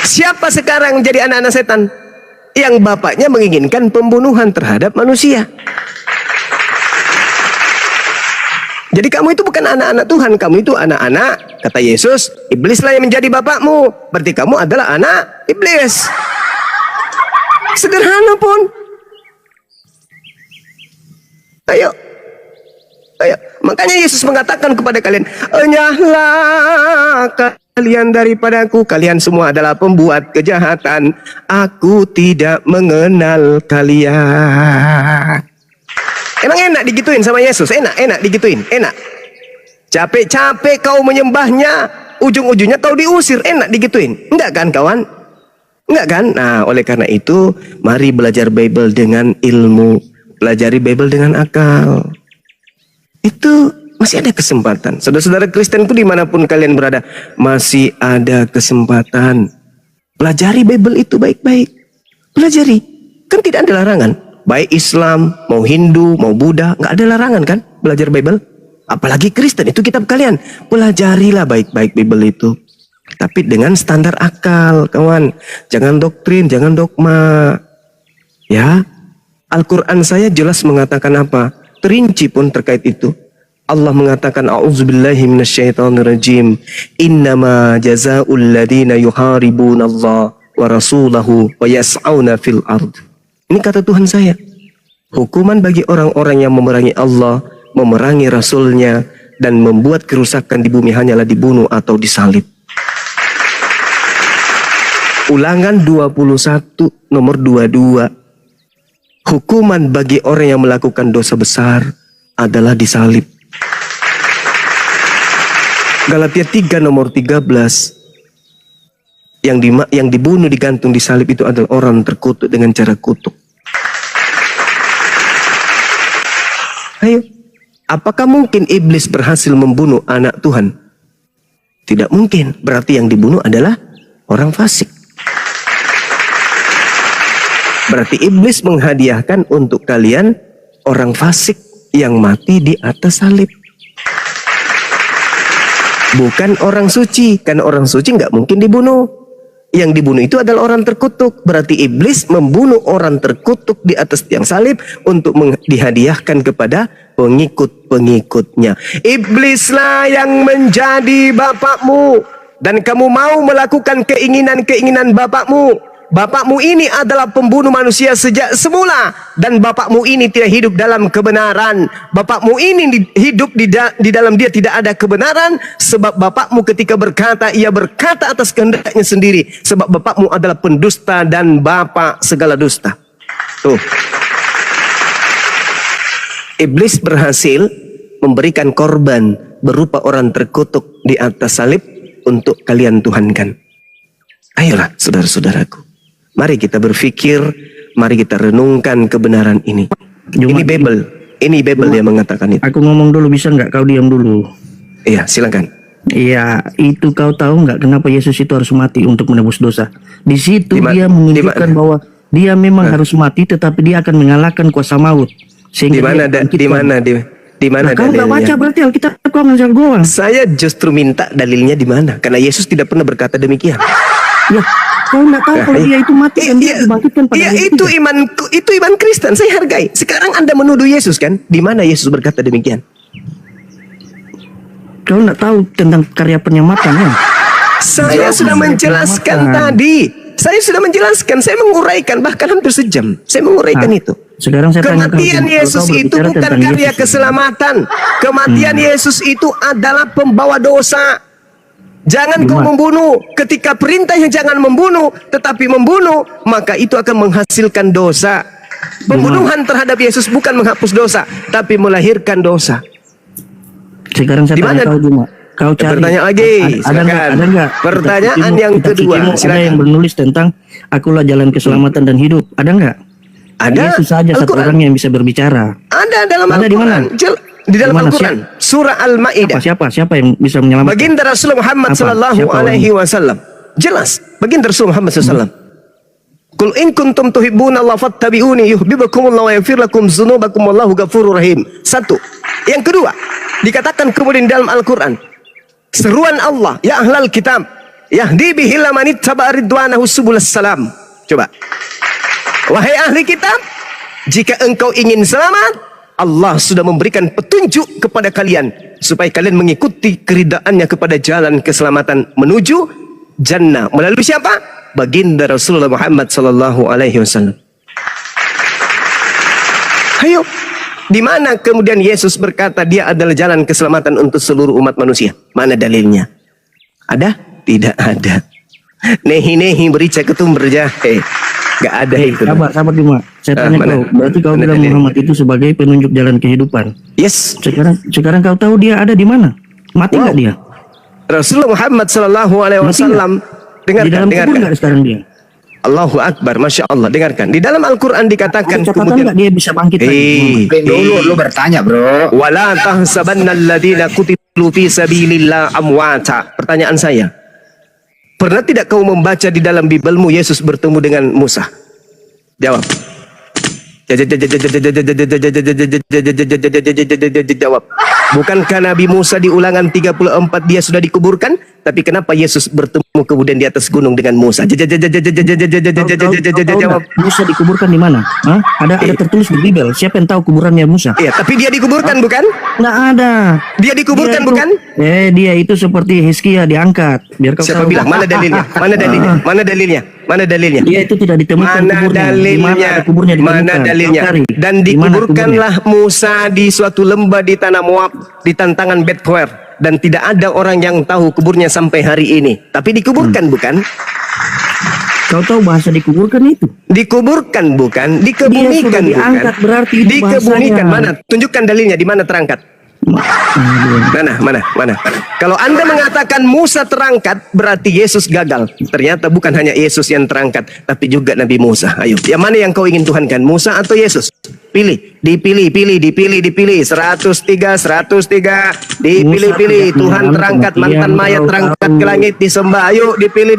Siapa sekarang menjadi anak-anak setan? Yang bapaknya menginginkan pembunuhan terhadap manusia. Jadi kamu itu bukan anak-anak Tuhan, kamu itu anak-anak, kata Yesus, iblislah yang menjadi bapakmu. Berarti kamu adalah anak iblis. Sederhana pun. Ayo. Ayo. Makanya Yesus mengatakan kepada kalian, enyahlah kalian daripadaku, kalian semua adalah pembuat kejahatan. Aku tidak mengenal kalian. Emang enak digituin sama Yesus? Enak digituin, enak. Capek-capek kau menyembahnya, ujung-ujungnya kau diusir, enak digituin. Enggak kan kawan? Enggak kan? Nah, oleh karena itu, mari belajar Bible dengan ilmu. Pelajari Bible dengan akal. Itu masih ada kesempatan. Saudara-saudara Kristenku dimanapun kalian berada, masih ada kesempatan. Pelajari Bible itu baik-baik. Pelajari. Kan tidak ada larangan. Baik Islam, mau Hindu, mau Buddha, nggak ada larangan kan belajar Bible. Apalagi Kristen, itu kitab kalian. Pelajarilah baik-baik Bible itu. Tapi dengan standar akal, kawan. Jangan doktrin, jangan dogma. Ya, Al-Quran saya jelas mengatakan apa? Terinci pun terkait itu. Allah mengatakan, A'udzubillahi minasyaitonirrajim. Innama jazaa'ul ladina yuharibuna Allah wa rasulahu wa yas'auna fil ard. Ini kata Tuhan saya. Hukuman bagi orang-orang yang memerangi Allah, memerangi Rasulnya, dan membuat kerusakan di bumi hanyalah dibunuh atau disalib. Ulangan 21 nomor 22. Hukuman bagi orang yang melakukan dosa besar adalah disalib. Galatia 3 nomor 13. Yang dibunuh digantung disalib itu adalah orang terkutuk dengan cara kutuk. Ayo, apakah mungkin iblis berhasil membunuh anak Tuhan? Tidak mungkin. Berarti yang dibunuh adalah orang fasik. Berarti iblis menghadiahkan untuk kalian orang fasik yang mati di atas salib. Bukan orang suci, karena orang suci nggak mungkin dibunuh. Yang dibunuh itu adalah orang terkutuk. Berarti iblis membunuh orang terkutuk di atas tiang salib untuk dihadiahkan kepada pengikut-pengikutnya. Iblislah yang menjadi bapakmu, dan kamu mau melakukan keinginan-keinginan bapakmu. Bapakmu ini adalah pembunuh manusia sejak semula, dan bapakmu ini tidak hidup dalam kebenaran. Bapakmu ini hidup di dalam dia tidak ada kebenaran, sebab bapakmu ketika berkata, ia berkata atas kehendaknya sendiri, sebab bapakmu adalah pendusta dan bapak segala dusta. Tuh. Iblis berhasil memberikan korban berupa orang terkutuk di atas salib untuk kalian tuhankan. Ayolah saudara-saudaraku, mari kita berpikir, mari kita renungkan kebenaran ini. Ini Bible yang mengatakan itu. Aku ngomong dulu, bisa nggak kau diam dulu? Iya, silakan. Iya, itu kau tahu nggak kenapa Yesus itu harus mati untuk menebus dosa? Di situ dia menunjukkan bahwa dia memang harus mati, tetapi dia akan mengalahkan kuasa maut. Di mana kau nggak baca berarti Alkitab kau nggak goang. Saya justru minta dalilnya di mana? Karena Yesus tidak pernah berkata demikian. Ya, kau nggak tahu kalau dia itu mati dan dia dibangkitkan pada hari itu ketiga. itu iman Kristen, saya hargai. Sekarang Anda menuduh Yesus kan? Di mana Yesus berkata demikian? Kau nggak tahu tentang karya penyelamatkan ya? Saya sudah menjelaskan tadi. Saya sudah menjelaskan, saya menguraikan bahkan hampir sejam. Saya menguraikan itu. Sekarang saya tanya kau, Kematian Yesus kau itu berbicara bukan tentang karya Yesus. keselamatan. Kematian Yesus itu adalah pembawa dosa. Jangan kau membunuh. Ketika perintahnya jangan membunuh, tetapi membunuh, maka itu akan menghasilkan dosa. Pembunuhan terhadap Yesus bukan menghapus dosa, tapi melahirkan dosa. Sekarang saya tanya kau Juma. Kau cari. Bertanya lagi. Ada nggak? Pertanyaan yang kedua. Ada yang menulis tentang akulah jalan keselamatan dan hidup. Ada nggak? Ada. Yesus saja satu orang yang bisa berbicara. Ada dalam Ada di mana? Al-Quran. Di dalam Di mana? Al-Quran. Surah Al-Ma'idah. Siapa yang bisa menyelamatkan? Baginda Rasulullah Muhammad Apa? sallallahu Siapa alaihi wasallam. Jelas. Baginda Rasulullah Muhammad sallallahu Qul in kuntum tuhibbuna Allah fattabi'uni yuhibbukumullah wa yaghfir lakum dzunubakum wallahu ghafurur rahim. Satu. Yang kedua, dikatakan kemudian dalam Al-Quran, seruan Allah, ya ahlal kitab, yahdi bihi man ittaba ridwanahu subulas salam. Coba. Wahai ahli kitab, jika engkau ingin selamat, Allah sudah memberikan petunjuk kepada kalian supaya kalian mengikuti keridaannya kepada jalan keselamatan menuju jannah. Melalui siapa? Baginda Rasulullah Muhammad sallallahu alaihi wasallam. Ayo, Di mana kemudian Yesus berkata dia adalah jalan keselamatan untuk seluruh umat manusia? Mana dalilnya? Ada? Tidak ada. Nehi berica ketum berjahe. Gak ada itu. Sabar Bima. Saya tanya mana? kau, berarti kau Mana bilang dalil? Muhammad itu sebagai penunjuk jalan kehidupan. Yes. Sekarang kau tahu dia ada di mana? Mati nggak dia? Rasulullah Muhammad sallallahu alaihi wasallam Di dengarkan, dalam kubur dengarkan. nggak sekarang dia? Allahu Akbar, Masya Allah. Dengarkan. Di dalam Al-Quran dikatakan Ada catatan kemudian nggak dia bisa bangkit lagi? Dulu lu bertanya, Bro. wala tahsabanna alladhina qutilu fi sabilillah amwata. Pertanyaan saya, pernah tidak kau membaca di dalam Bibelmu Yesus bertemu dengan Musa? Jawab. Jawab. Bukankah Nabi Musa di Ulangan 34 dia sudah dikuburkan? Tapi kenapa Yesus bertemu kemudian di atas gunung dengan Musa? Jawab. Musa dikuburkan di mana? Hah? Ada tertulis di Bibel. Siapa yang tahu kuburannya Musa? Iya, tapi dia dikuburkan bukan? Nggak ada. Dia dikuburkan Dia itu- bukan? Dia itu seperti Hizkia diangkat. Biar kau Siapa tahu. bilang? Mana dalilnya? Mana dalilnya? Mana dalilnya? Mana dalilnya? Dia itu tidak ditemukan Mana kuburnya. Di mana dalilnya? ada kuburnya ditemukan? Mana dalilnya? Kau cari. Dan Di mana dikuburkanlah Musa di suatu lembah di tanah Moab di tantangan Betquer, dan tidak ada orang yang tahu kuburnya sampai hari ini. Tapi dikuburkan bukan? kuburnya? Kau tahu bahasa dikuburkan itu? Dikuburkan bukan? Dia Dikebumikan sudah bukan? diangkat, berarti itu Dikebumikan. bahasanya. Mana? Tunjukkan dalilnya di mana terangkat. Mana? Kalau Anda mengatakan Musa terangkat, berarti Yesus gagal. Ternyata bukan hanya Yesus yang terangkat, tapi juga Nabi Musa. Ayo, yang mana yang kau ingin tuhankan? Musa atau Yesus? Pilih. Dipilih. 103. Dipilih. Musa Tuhan tidak terangkat, kematian, mantan mayat kau terangkat tahu. ke langit, disembah. Ayo, dipilih.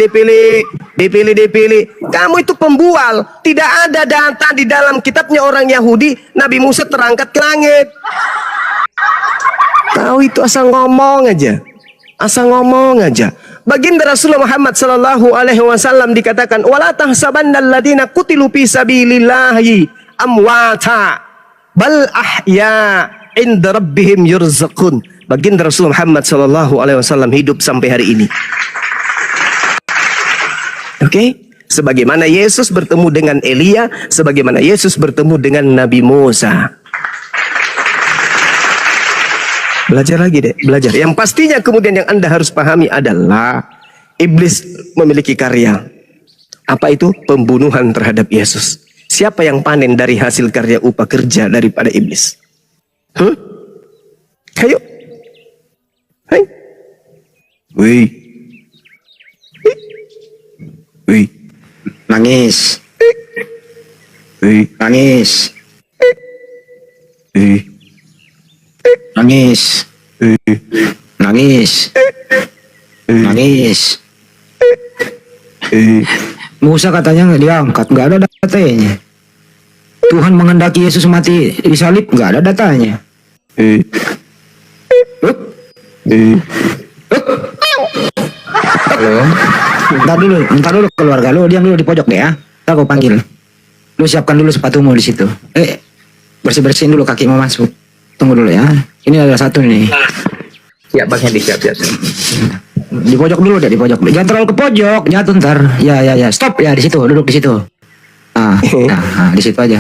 Kamu itu pembual. Tidak ada data di dalam kitabnya orang Yahudi, Nabi Musa terangkat ke langit. Tahu itu asal ngomong aja. Baginda Rasulullah Muhammad sallallahu alaihi wasallam dikatakan wala tahsabannal ladina qutilu fi sabilillahi amwata bal ahya inda rabbihim yurzaqun. Baginda Rasulullah Muhammad sallallahu alaihi wasallam hidup sampai hari ini. Oke? Sebagaimana Yesus bertemu dengan Elia, sebagaimana Yesus bertemu dengan Nabi Musa. Belajar lagi deh, belajar. Yang pastinya kemudian yang Anda harus pahami adalah iblis memiliki karya. Apa itu? Pembunuhan terhadap Yesus. Siapa yang panen dari hasil karya upah kerja daripada iblis? Ayo. Hai. Wih. Nangis. Wih. Nangis. Wih. Nangis. Nangis. Nangis. Musa katanya nggak diangkat, nggak ada datanya. Tuhan menghendaki Yesus mati disalib, nggak ada datanya. Halo. Ntar dulu keluarga lu, diam dulu di pojok deh ya. Ntar gua panggil. Lu siapkan dulu sepatumu di situ. Bersih-bersihin dulu kaki mau masuk. Tunggu dulu ya. Ini ada satu nih. Siap Bang Hendy, siap. Di pojok dulu deh, di pojok. Jangan terlalu ke pojok, jatuh ntar. Ya. Stop ya di situ, duduk di situ. Nah, di situ aja.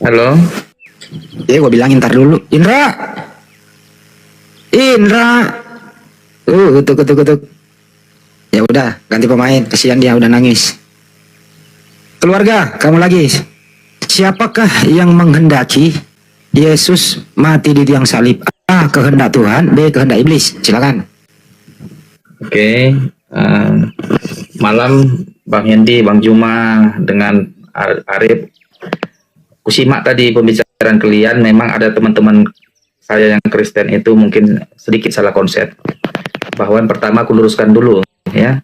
Halo. Ya, gua bilangin ntar dulu. Indra. Kutuk. Ya udah, ganti pemain. Kasihan dia udah nangis. Keluarga, kamu lagi. Siapakah yang menghendaki Yesus mati di tiang salib? A. Kehendak Tuhan, B. Kehendak iblis. Silakan. Oke, malam Bang Hendy, Bang Juma dengan Arif. Kusimak tadi pembicaraan kalian, memang ada teman-teman saya yang Kristen itu mungkin sedikit salah konsep. Bahwa yang pertama aku luruskan dulu ya.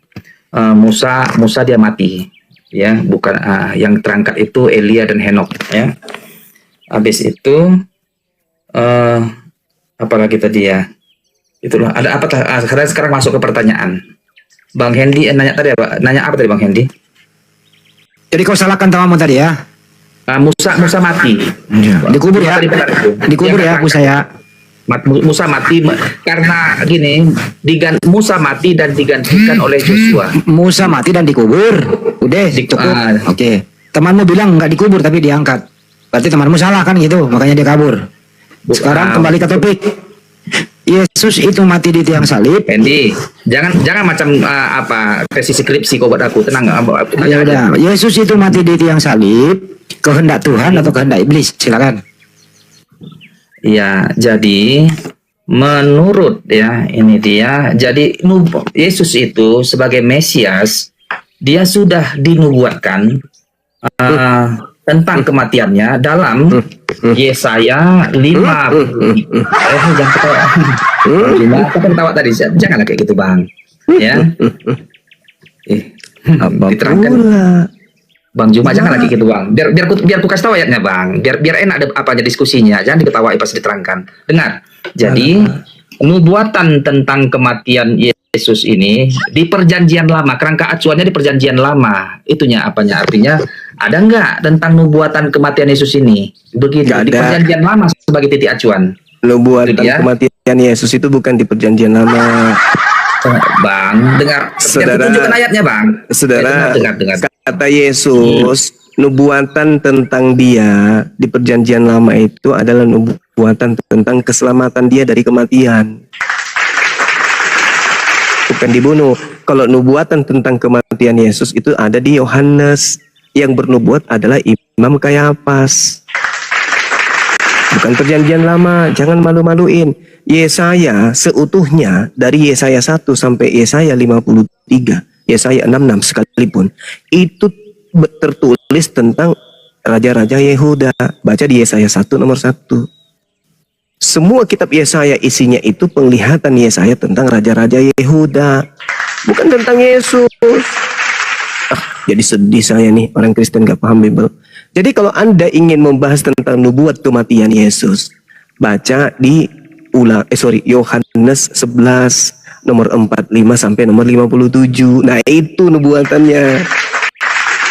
Musa dia mati ya, bukan yang terangkat itu Elia dan Henok ya. Habis itu apalagi tadi ya. Itulah ada apa sekarang masuk ke pertanyaan. Bang Hendy nanya tadi apa? Nanya apa tadi Bang Hendy? Jadi kau salahkan tamamu tadi ya. Musa mati. Dikubur ya. Tadi benar itu. Dikubur ya, aku saya. Musa mati karena gini, Musa mati dan digantikan oleh Joshua. Musa mati dan dikubur. Udah, cukup. Oke. temanmu bilang nggak dikubur tapi diangkat. Berarti temanmu salah kan gitu, makanya dia kabur. Sekarang kembali ke topik. Yesus itu mati di tiang salib. Hendy, jangan macam presisi skripsi kau buat aku, tenang. Ya udah, Yesus itu mati di tiang salib, kehendak Tuhan atau kehendak iblis? Silakan. Ya, jadi menurut ya ini dia. Jadi Yesus itu sebagai Mesias, dia sudah dinubuatkan tentang kematiannya dalam Yesaya 5. Jangan ketawa. Aku ketawa tadi. Janganlah kayak gitu, Bang. Ya. Diterangkan. Bang Juma jangan lagi gitu, Bang. Biar ku kasih tahu ayatnya, Bang. Biar enak ada apanya diskusinya. Jangan diketawain pas diterangkan. Dengar. Jadi nubuatan tentang kematian Yesus ini di perjanjian lama, kerangka acuannya di perjanjian lama. Itunya apanya? Artinya ada nggak tentang nubuatan kematian Yesus ini? Begitu. Di perjanjian lama sebagai titik acuan. Nubuatan kematian Yesus itu bukan di perjanjian lama. Bang, dengar. Saudara, tunjukkan ayatnya, Bang. Saudara, dengar. kata Yesus, nubuatan tentang dia di perjanjian lama itu adalah nubuatan tentang keselamatan dia dari kematian. Bukan dibunuh. Kalau nubuatan tentang kematian Yesus itu ada di Yohanes. Yang bernubuat adalah Imam Kayafas. Bukan perjanjian lama, jangan malu-maluin. Yesaya seutuhnya dari Yesaya 1 sampai Yesaya 53, Yesaya 66 sekalipun, itu tertulis tentang raja-raja Yehuda. Baca di Yesaya 1 nomor 1. Semua kitab Yesaya isinya itu penglihatan Yesaya tentang raja-raja Yehuda, bukan tentang Yesus. Jadi sedih saya nih, orang Kristen gak paham Bible. Jadi kalau Anda ingin membahas tentang nubuat kematian Yesus, baca di Yohanes 11 nomor 45 sampai nomor 57. Nah, itu nubuatannya.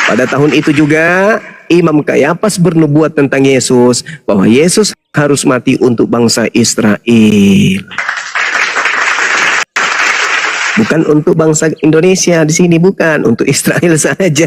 Pada tahun itu juga Imam Kayafas bernubuat tentang Yesus, bahwa Yesus harus mati untuk bangsa Israel. Bukan untuk bangsa Indonesia di sini, bukan untuk Israel saja.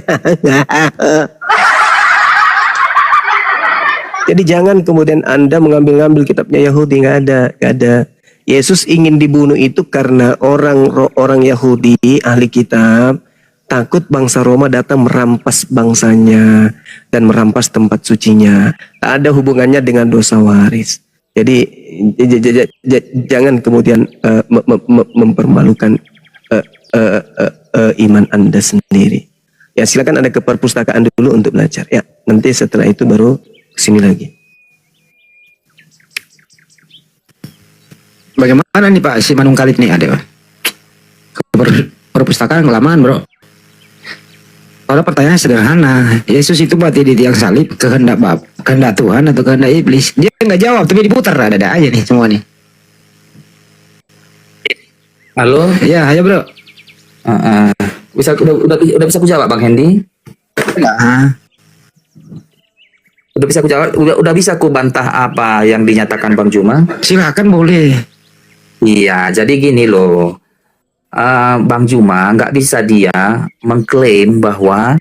Jadi jangan kemudian Anda mengambil-ngambil kitabnya Yahudi, nggak ada. Yesus ingin dibunuh itu karena orang Yahudi ahli kitab takut bangsa Roma datang merampas bangsanya dan merampas tempat sucinya. Tak ada hubungannya dengan dosa waris. Jadi jangan kemudian mempermalukan iman Anda sendiri. Ya, silakan Anda ke perpustakaan dulu untuk belajar. Ya, nanti setelah itu baru kesini lagi. Bagaimana nih Pak si Manungkalit nih ada? Perpustakaan kelamaan bro. Kalau pertanyaannya sederhana, Yesus itu mati di tiang salib kehendak Tuhan atau kehendak iblis? Dia nggak jawab, tapi diputar ada aja nih semua nih. Halo? Ya, ayo bro. Udah bisa aku jawab, Bang Hendy? Nah. Udah bisa aku jawab, udah bisa aku bantah apa yang dinyatakan Bang Juma? Silakan boleh. Iya, jadi gini loh. Bang Juma nggak bisa dia mengklaim bahwa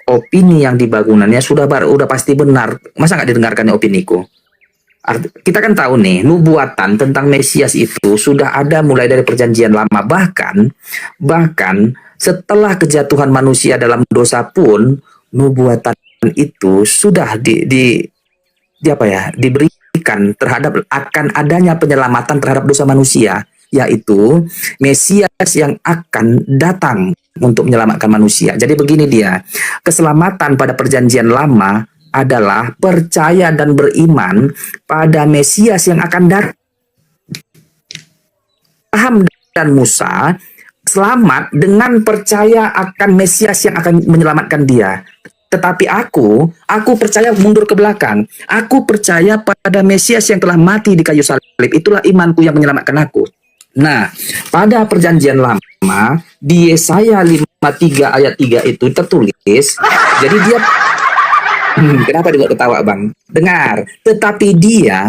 opini yang dibangunannya udah pasti benar. Masa nggak didengarkan opiniku? Kita kan tahu nih, nubuatan tentang Mesias itu sudah ada mulai dari perjanjian lama. Bahkan setelah kejatuhan manusia dalam dosa pun, nubuatan itu sudah diberikan terhadap akan adanya penyelamatan terhadap dosa manusia, yaitu Mesias yang akan datang untuk menyelamatkan manusia. Jadi begini dia, keselamatan pada perjanjian lama adalah percaya dan beriman pada Mesias yang akan datang. Abraham dan Musa selamat dengan percaya akan Mesias yang akan menyelamatkan dia. Tetapi aku percaya mundur ke belakang. Aku percaya pada Mesias yang telah mati di kayu salib. Itulah imanku yang menyelamatkan aku. Nah, pada perjanjian lama di Yesaya 53 ayat 3 itu tertulis. Jadi dia kenapa dia ketawa, Bang? Dengar, tetapi dia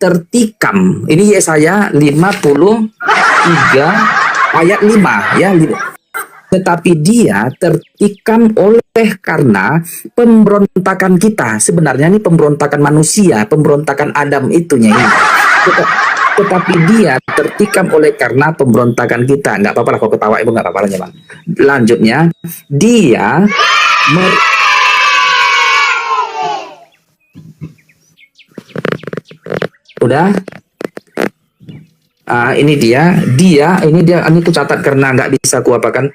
tertikam. Ini Yesaya 53 ayat 5 ya. Tetapi dia tertikam oleh karena pemberontakan kita. Sebenarnya ini pemberontakan manusia, pemberontakan Adam itunya ini. Tetapi dia tertikam oleh karena pemberontakan kita. Nggak apa-apa lah kalau ketawa ibu, nggak apa-apa lah ya bang. Lanjutnya, dia udah. Ini dia, ini aku catat karena nggak bisa kuapakan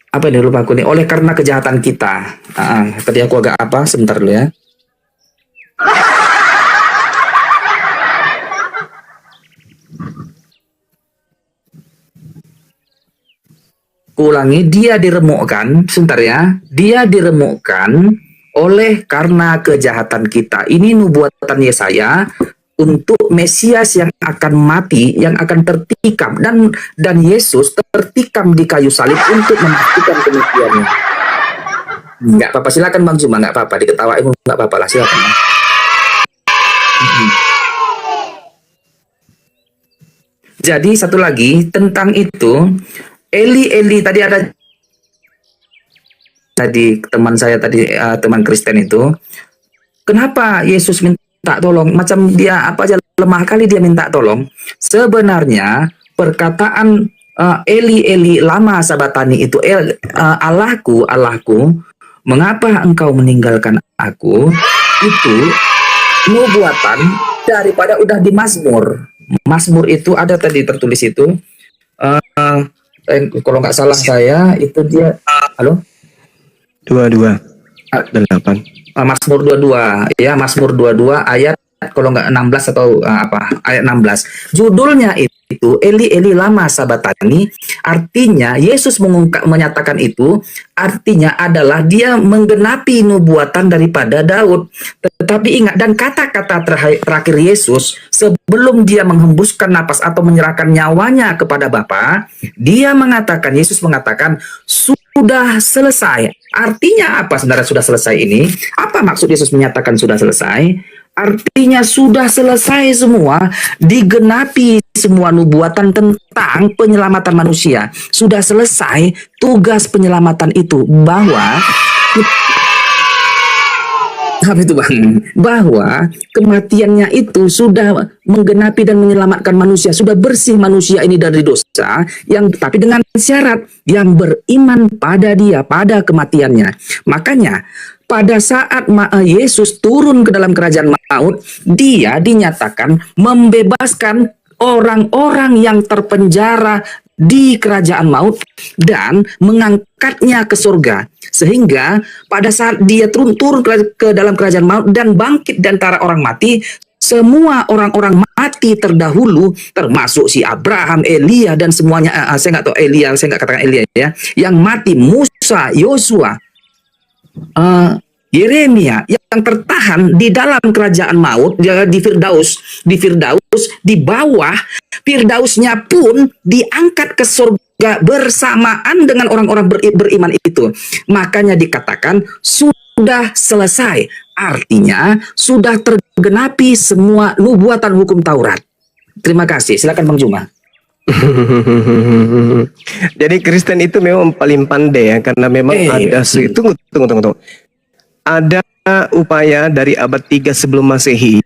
apa ini lupa aku nih, oleh karena kejahatan kita. Tadi aku agak apa, sebentar dulu ya. Ulangi, dia diremukkan, sebentar ya. Dia diremukkan oleh karena kejahatan kita. Ini nubuatan Yesaya untuk Mesias yang akan mati, yang akan tertikam, dan Yesus tertikam di kayu salib untuk memastikan kematiannya. Nggak apa-apa, silakan Bang Zuma, nggak apa-apa, diketawain nggak apa-apa lah, silakan. Jadi satu lagi tentang itu, Eli tadi ada. Tadi teman saya tadi teman Kristen itu, kenapa Yesus minta tolong? Macam dia apa aja lemah kali dia minta tolong. Sebenarnya perkataan Eli lama sabatani itu Allahku, mengapa engkau meninggalkan aku? Itu nubuatan daripada udah di Mazmur. Mazmur itu ada tadi tertulis itu. Kalau nggak salah saya itu dia. Halo? 22:8. Mazmur 22 ya, Mazmur 22 ayat kalau nggak 16 atau ayat 16. Judulnya itu Eli lama sabatani, artinya Yesus menyatakan itu artinya adalah dia menggenapi nubuatan daripada Daud. Tetapi ingat, dan kata-kata terakhir Yesus sebelum dia menghembuskan napas atau menyerahkan nyawanya kepada Bapa, Yesus mengatakan sudah selesai. Artinya apa saudara sudah selesai ini? Apa maksud Yesus menyatakan sudah selesai? Artinya sudah selesai semua, digenapi semua nubuatan tentang penyelamatan manusia. Sudah selesai tugas penyelamatan itu, bahwa kematiannya itu sudah menggenapi dan menyelamatkan manusia, sudah bersih manusia ini dari dosa, tapi dengan syarat yang beriman pada dia, pada kematiannya. Makanya pada saat Yesus turun ke dalam kerajaan maut, dia dinyatakan membebaskan orang-orang yang terpenjara di kerajaan maut dan mengangkatnya ke surga. Sehingga pada saat dia turun ke dalam kerajaan maut dan bangkit di antara orang mati, semua orang-orang mati terdahulu, termasuk si Abraham, Elia, dan semuanya, saya nggak tahu Elia, saya nggak katakan Elia ya, yang mati, Musa, Yosua, Yeremia, yang tertahan di dalam kerajaan maut, di Firdaus, di bawah Firdausnya pun diangkat ke surga bersamaan dengan orang-orang beriman itu. Makanya dikatakan sudah selesai, artinya sudah tergenapi semua nubuatan hukum Taurat. Terima kasih, silakan Bang Juma. Jadi Kristen itu memang paling pandai ya, karena memang ada tunggu. Ada upaya dari abad 3 sebelum Masehi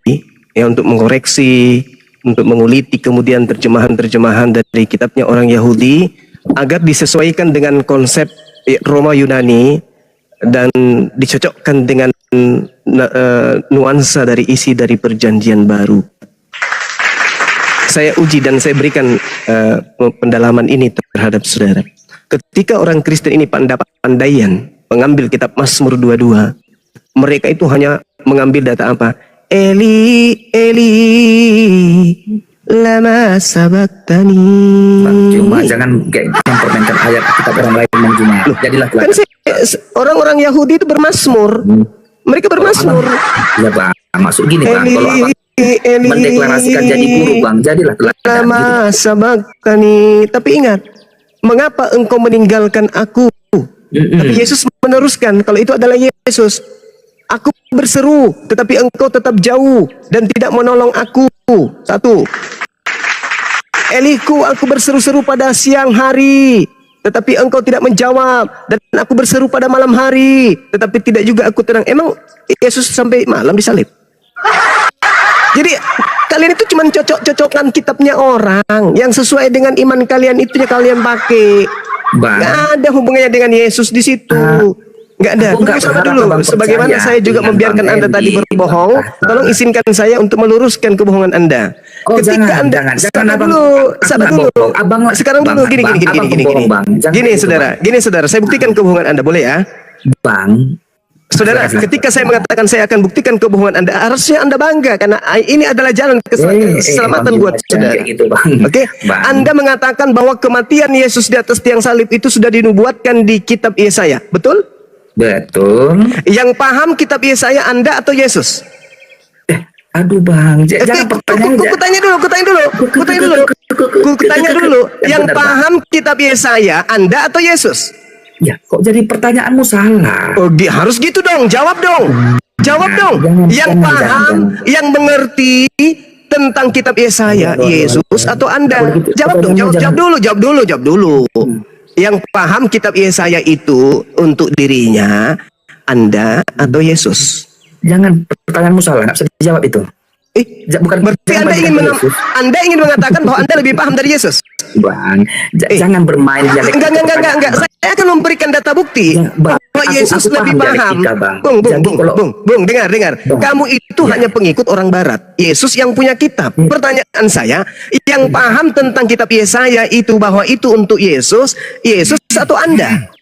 ya untuk mengoreksi, untuk menguliti kemudian terjemahan-terjemahan dari kitabnya orang Yahudi agar disesuaikan dengan konsep Roma Yunani dan dicocokkan dengan nuansa dari isi dari Perjanjian Baru. Saya uji dan saya berikan pendalaman ini terhadap saudara. Ketika orang Kristen ini pandai-pandaian mengambil kitab Mazmur 22, mereka itu hanya mengambil data apa? Eli, lama sabaktani. Bang Juma, jangan mempermainkan ayat kitab orang lain, Bang Juma. Jadilah kan orang-orang Yahudi itu bermazmur. Mereka bermazmur. Ya Bang, maksud gini Bang, kalau Abang mendeklarasikan jadi guru Bang, jadilah teladan. Lama sabaktani. Tapi ingat, mengapa engkau meninggalkan aku? Tapi Yesus meneruskan, kalau itu adalah Yesus. Aku berseru, tetapi engkau tetap jauh dan tidak menolong aku. 1. Eliku, aku berseru-seru pada siang hari, tetapi engkau tidak menjawab. Dan aku berseru pada malam hari, tetapi tidak juga aku tenang. Emang Yesus sampai malam disalib? Jadi kalian itu cuma cocok-cocokan kitabnya orang. Yang sesuai dengan iman kalian itu ya kalian pakai. Bang. Nggak ada hubungannya dengan Yesus di situ. Nggak ada. Aku nggak Tunggu sabar berharap dulu. Abang Sebagaimana percaya saya juga dengan membiarkan Bang Anda tadi Hendy. berbohong, tolong izinkan saya untuk meluruskan kebohongan Anda. Oh, jangan, Anda jangan, sabar Abang. dulu, Aku sabar nggak dulu. bohong. Abang, Sekarang dulu Bang, gini Bang, Abang pembohong, Bang. Jangan Gini gitu, saudara, saya buktikan kebohongan Anda, boleh ya? Bang, Saudara, ketika saya mengatakan saya akan buktikan kebohongan Anda, harusnya Anda bangga karena ini adalah jalan keselamatan Bang, buat jangan saudara. kayak gitu, Bang. Oke, Bang. Anda mengatakan bahwa kematian Yesus di atas tiang salib itu sudah dinubuatkan di kitab Yesaya, betul? betul. Yang paham kitab Yesaya Anda atau Yesus? Aduh, Bang, jangan pertanyaan aja. Kutanya dulu. Yang Benar, Bang. paham kitab Yesaya Anda atau Yesus? Ya, kok jadi pertanyaanmu salah? Oh, harus gitu dong. Jawab dong. Jawab dong. Jangan, Yang jangan, paham, jangan. yang mengerti tentang kitab Yesaya, Yesus atau Anda? Kalau gitu, Jawab dong. pertanyaannya Jawab dulu. Yang paham kitab Yesaya itu untuk dirinya Anda atau Yesus? Jangan, pertanyaanmu salah, nggak bisa dijawab itu. Bukan Berarti jangan Anda ingin, pertanyaan Yesus. Anda ingin mengatakan bahwa Anda lebih paham dari Yesus? Bang, jangan bermain dialektika. Enggak. Saya akan memberikan data bukti Ya, Bang, bahwa aku Yesus paham lebih paham. dialektika, Bang. Bung, Jadi kalau- dengar. Bang. Kamu itu Ya. hanya pengikut orang Barat. Yesus yang punya kitab. Ya. Pertanyaan saya, yang paham tentang kitab Yesaya itu bahwa itu untuk Yesus atau Anda?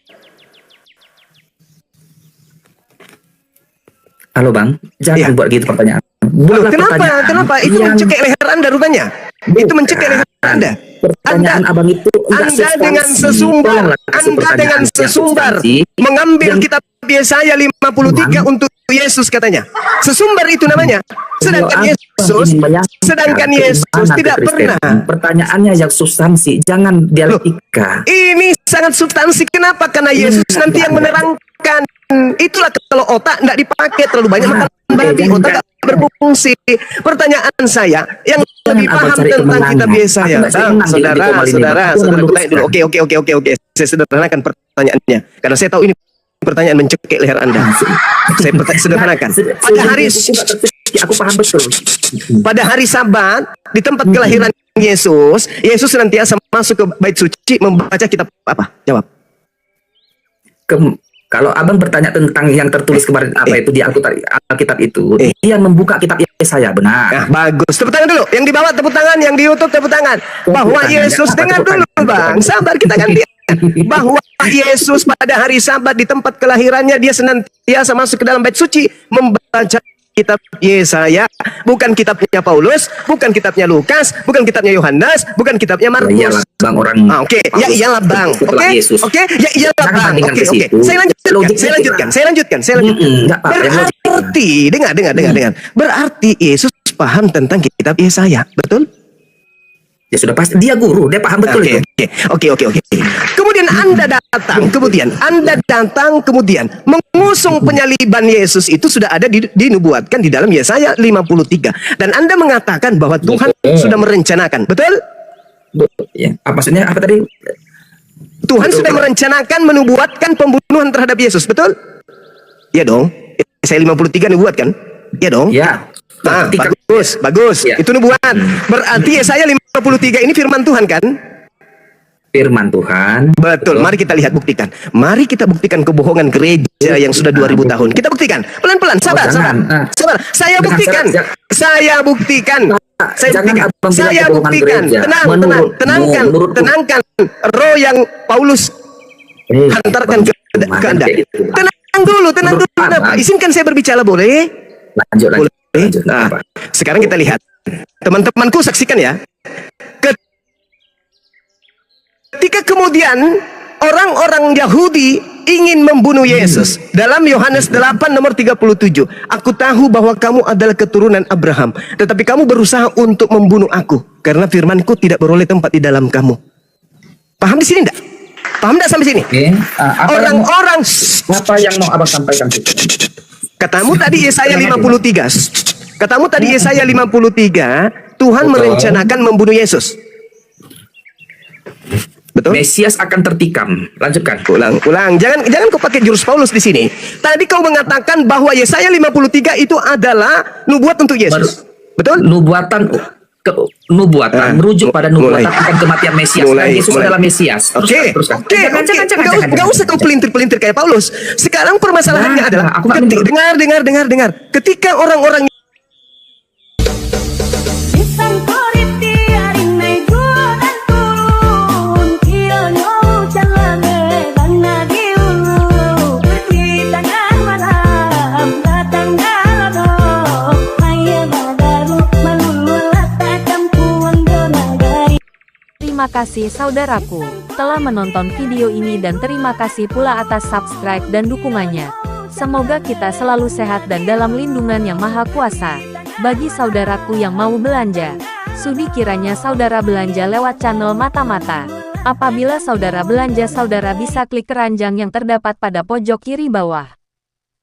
Halo, Bang, jangan Ya. buat gitu pertanyaan. Loh, Buatlah pertanyaan kenapa? Itu yang- mencekik leher Anda rupanya. Itu mencekik leher Anda. Pertanyaan Abang itu enggak Anda substansi. dengan sesumbar, Tolonglah kasih Anda dengan pertanyaan yang sesumbar substansi. mengambil Yang- kitab Yesaya 53 untuk Yesus katanya. Sesumbar itu namanya. Sedangkan Kalau Yesus, Abang ingin meyakinkan sedangkan Yesus keimanan tidak kekristenan, pernah. Pertanyaannya yang substansi, jangan dialektika. Ini sangat substansi. Kenapa? Karena Yesus nanti yang menerangkan. Itulah kalau otak tidak dipakai terlalu banyak makan babi, jangan- otak nggak berfungsi. Pertanyaan saya, yang Jangan lebih Abang paham cari tentang kemenangan. kitab Yesaya. Aku nggak senang Saudara, dikomalin, saudara, Bang. Aku saudara, meluruskan. tanya dulu. Oke. Saya sederhanakan pertanyaannya. Karena saya tahu ini pertanyaan mencekik leher Anda. Saya sederhanakan. Pada hari Aku paham betul. pada hari Sabat di tempat kelahiran Yesus senantiasa masuk ke bait suci membaca kitab apa? Jawab. Kalau Abang bertanya tentang yang tertulis kemarin apa itu di Alkitab itu, dia membuka kitab Yesaya, benar. Nah, bagus. Tepuk tangan dulu. Yang di bawah tepuk tangan, yang di YouTube tepuk tangan. Bahwa tangan, Yesus, apa dengar tepuk dulu tangan? Bang. Sabar, kita kan lihat. Bahwa Yesus pada hari Sabat di tempat kelahirannya dia senantiasa masuk ke dalam bait suci membaca kitab Yesaya, bukan kitabnya Paulus, bukan kitabnya Lukas, bukan kitabnya Yohanes, bukan kitabnya Ya Markus. iyalah Bang, orang Oke, ya Paulus iyalah Bang. setelah Oke, Yesus. oke, ya iyalah Jangan Bang. bandingkan Oke, ke oke. situ. Saya lanjutkan. Logiknya Dengar. Berarti Dengar. Berarti Yesus paham tentang kitab Yesaya, betul? ya sudah pasti dia guru, dia paham betul itu. Oke. Kemudian Anda datang kemudian mengusung penyaliban Yesus itu sudah ada dinubuatkan di dalam Yesaya 53 dan Anda mengatakan bahwa Tuhan sudah merencanakan, betul? Ya, maksudnya apa tadi? Tuhan Betul, sudah betul. merencanakan menubuatkan pembunuhan terhadap Yesus, betul? Ya dong. Yesaya 53 nubuatkan? Ya dong. Ya. Nah, Ketika- bagus. Ya. Itu nubuat. Berarti Yesaya 53 ini firman Tuhan kan? Firman Tuhan. Betul. Mari kita lihat buktikan. Mari kita buktikan kebohongan gereja yang sudah 2000 tahun. Kita buktikan. Pelan-pelan. Sabar. jangan. Sabar. Saya Dengan buktikan. syarat- Saya buktikan. Saya Jangan buktikan. Abang bilang Saya kebohongan buktikan. gereja. Tenangkan roh yang Paulus hantarkan ke Anda. Tenang dulu. Kenapa? Izinkan saya berbicara, boleh? Lanjut. Boleh. Nah, Nah, sekarang kita lihat. Teman-temanku saksikan ya. Ketika kemudian orang-orang Yahudi ingin membunuh Yesus. Dalam Yohanes 8 nomor 37. Aku tahu bahwa kamu adalah keturunan Abraham. Tetapi kamu berusaha untuk membunuh aku. Karena firmanku tidak beroleh tempat di dalam kamu. Paham di sini enggak? Paham enggak sampai sini? Oke. Orang-orang Apa yang mau Abang sampaikan? Katamu tadi Yesaya 53. Katamu tadi Yesaya 53, Tuhan Betul. merencanakan membunuh Yesus. Betul? Mesias akan tertikam. Lanjutkan. Ulang. Jangan kau pakai jurus Paulus di sini. Tadi kau mengatakan bahwa Yesaya 53 itu adalah nubuat untuk Yesus. Betul? Nubuatan merujuk pada nubuatan mulai. akan kematian Mesias. Dan Yesus adalah Mesias. Oke. Teruskan. Jangan usah kau pelintir-pelintir kayak Paulus. Sekarang permasalahannya adalah aku nggak dengar. Ketika orang-orang Terima kasih saudaraku telah menonton video ini dan terima kasih pula atas subscribe dan dukungannya. Semoga kita selalu sehat dan dalam lindungan yang maha kuasa. Bagi saudaraku yang mau belanja, sudi kiranya saudara belanja lewat channel Mata-Mata. Apabila saudara belanja, saudara bisa klik keranjang yang terdapat pada pojok kiri bawah.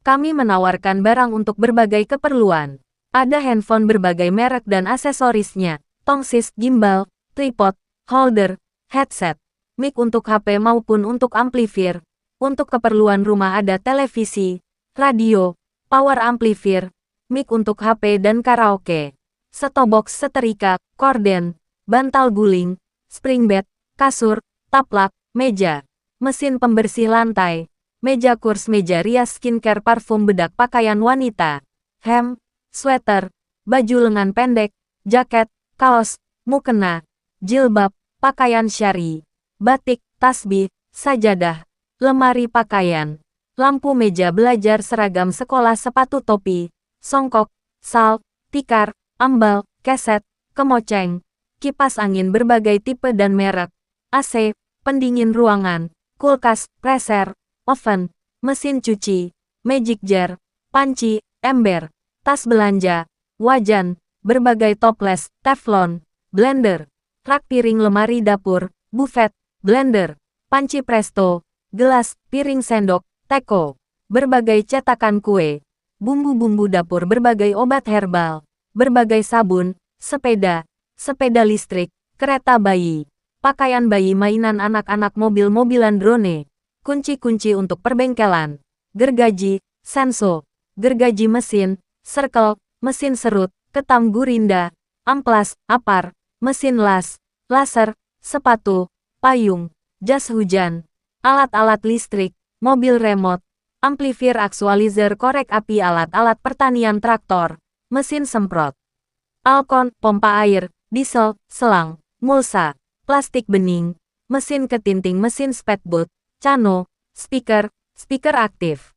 Kami menawarkan barang untuk berbagai keperluan. Ada handphone berbagai merek dan aksesorisnya, tongsis, gimbal, tripod, holder, headset, mic untuk HP maupun untuk amplifier. Untuk keperluan rumah ada televisi, radio, power amplifier, mic untuk HP dan karaoke, setobox, setrika, korden, bantal guling, spring bed, kasur, taplak, meja, mesin pembersih lantai, meja kurs, meja rias, skincare, parfum, bedak, pakaian wanita, hem, sweater, baju lengan pendek, jaket, kaos, mukena, jilbab, pakaian syari, batik, tasbih, sajadah, lemari pakaian, lampu meja belajar, seragam sekolah, sepatu, topi, songkok, sal, tikar, ambal, keset, kemoceng, kipas angin berbagai tipe dan merek, AC, pendingin ruangan, kulkas, freezer, oven, mesin cuci, magic jar, panci, ember, tas belanja, wajan, berbagai toples, teflon, blender, rak piring, lemari dapur, buffet, blender, panci presto, gelas, piring sendok, teko, berbagai cetakan kue, bumbu-bumbu dapur, berbagai obat herbal, berbagai sabun, sepeda, sepeda listrik, kereta bayi, pakaian bayi, mainan anak-anak, mobil-mobilan, drone, kunci-kunci untuk perbengkelan, gergaji, senso, gergaji mesin, circle, mesin serut, ketam gurinda, amplas, apar, mesin las, laser, sepatu, payung, jas hujan, alat-alat listrik, mobil remote, amplifier, aktualizer, korek api, alat-alat pertanian, traktor, mesin semprot, alkon, pompa air, diesel, selang, mulsa, plastik bening, mesin ketinting, mesin spatbot, cano, speaker, speaker aktif,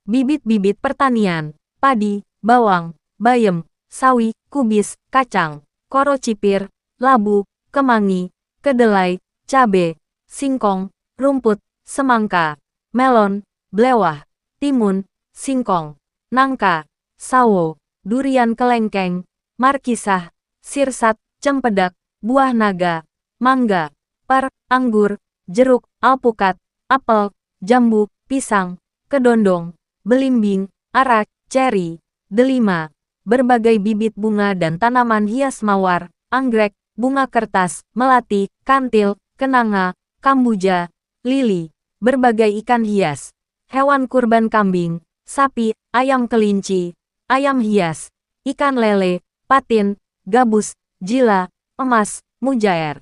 bibit-bibit pertanian, padi, bawang, bayam, sawi, kubis, kacang, koro cipir, labu, kemangi, kedelai, cabe, singkong, rumput, semangka, melon, blewah, timun, singkong, nangka, sawo, durian, kelengkeng, markisah, sirsat, cempedak, buah naga, mangga, per, anggur, jeruk, alpukat, apel, jambu, pisang, kedondong, belimbing, arak, ceri, delima, berbagai bibit bunga dan tanaman hias, mawar, anggrek, bunga kertas, melati, kantil, kenanga, kambuja, lili, berbagai ikan hias, hewan kurban, kambing, sapi, ayam kelinci, ayam hias, ikan lele, patin, gabus, jila, emas, mujair,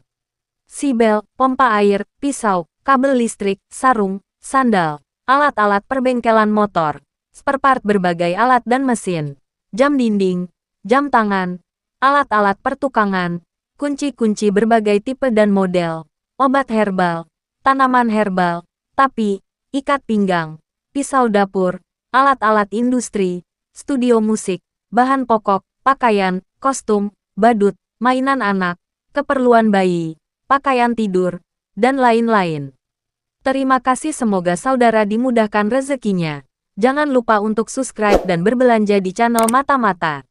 sibel, pompa air, pisau, kabel listrik, sarung, sandal, alat-alat perbengkelan motor, spare part, berbagai alat dan mesin, jam dinding, jam tangan, alat-alat pertukangan, kunci-kunci berbagai tipe dan model, obat herbal, tanaman herbal, tapi, ikat pinggang, pisau dapur, alat-alat industri, studio musik, bahan pokok, pakaian, kostum, badut, mainan anak, keperluan bayi, pakaian tidur, dan lain-lain. Terima kasih, semoga saudara dimudahkan rezekinya. Jangan lupa untuk subscribe dan berbelanja di channel Mata-Mata.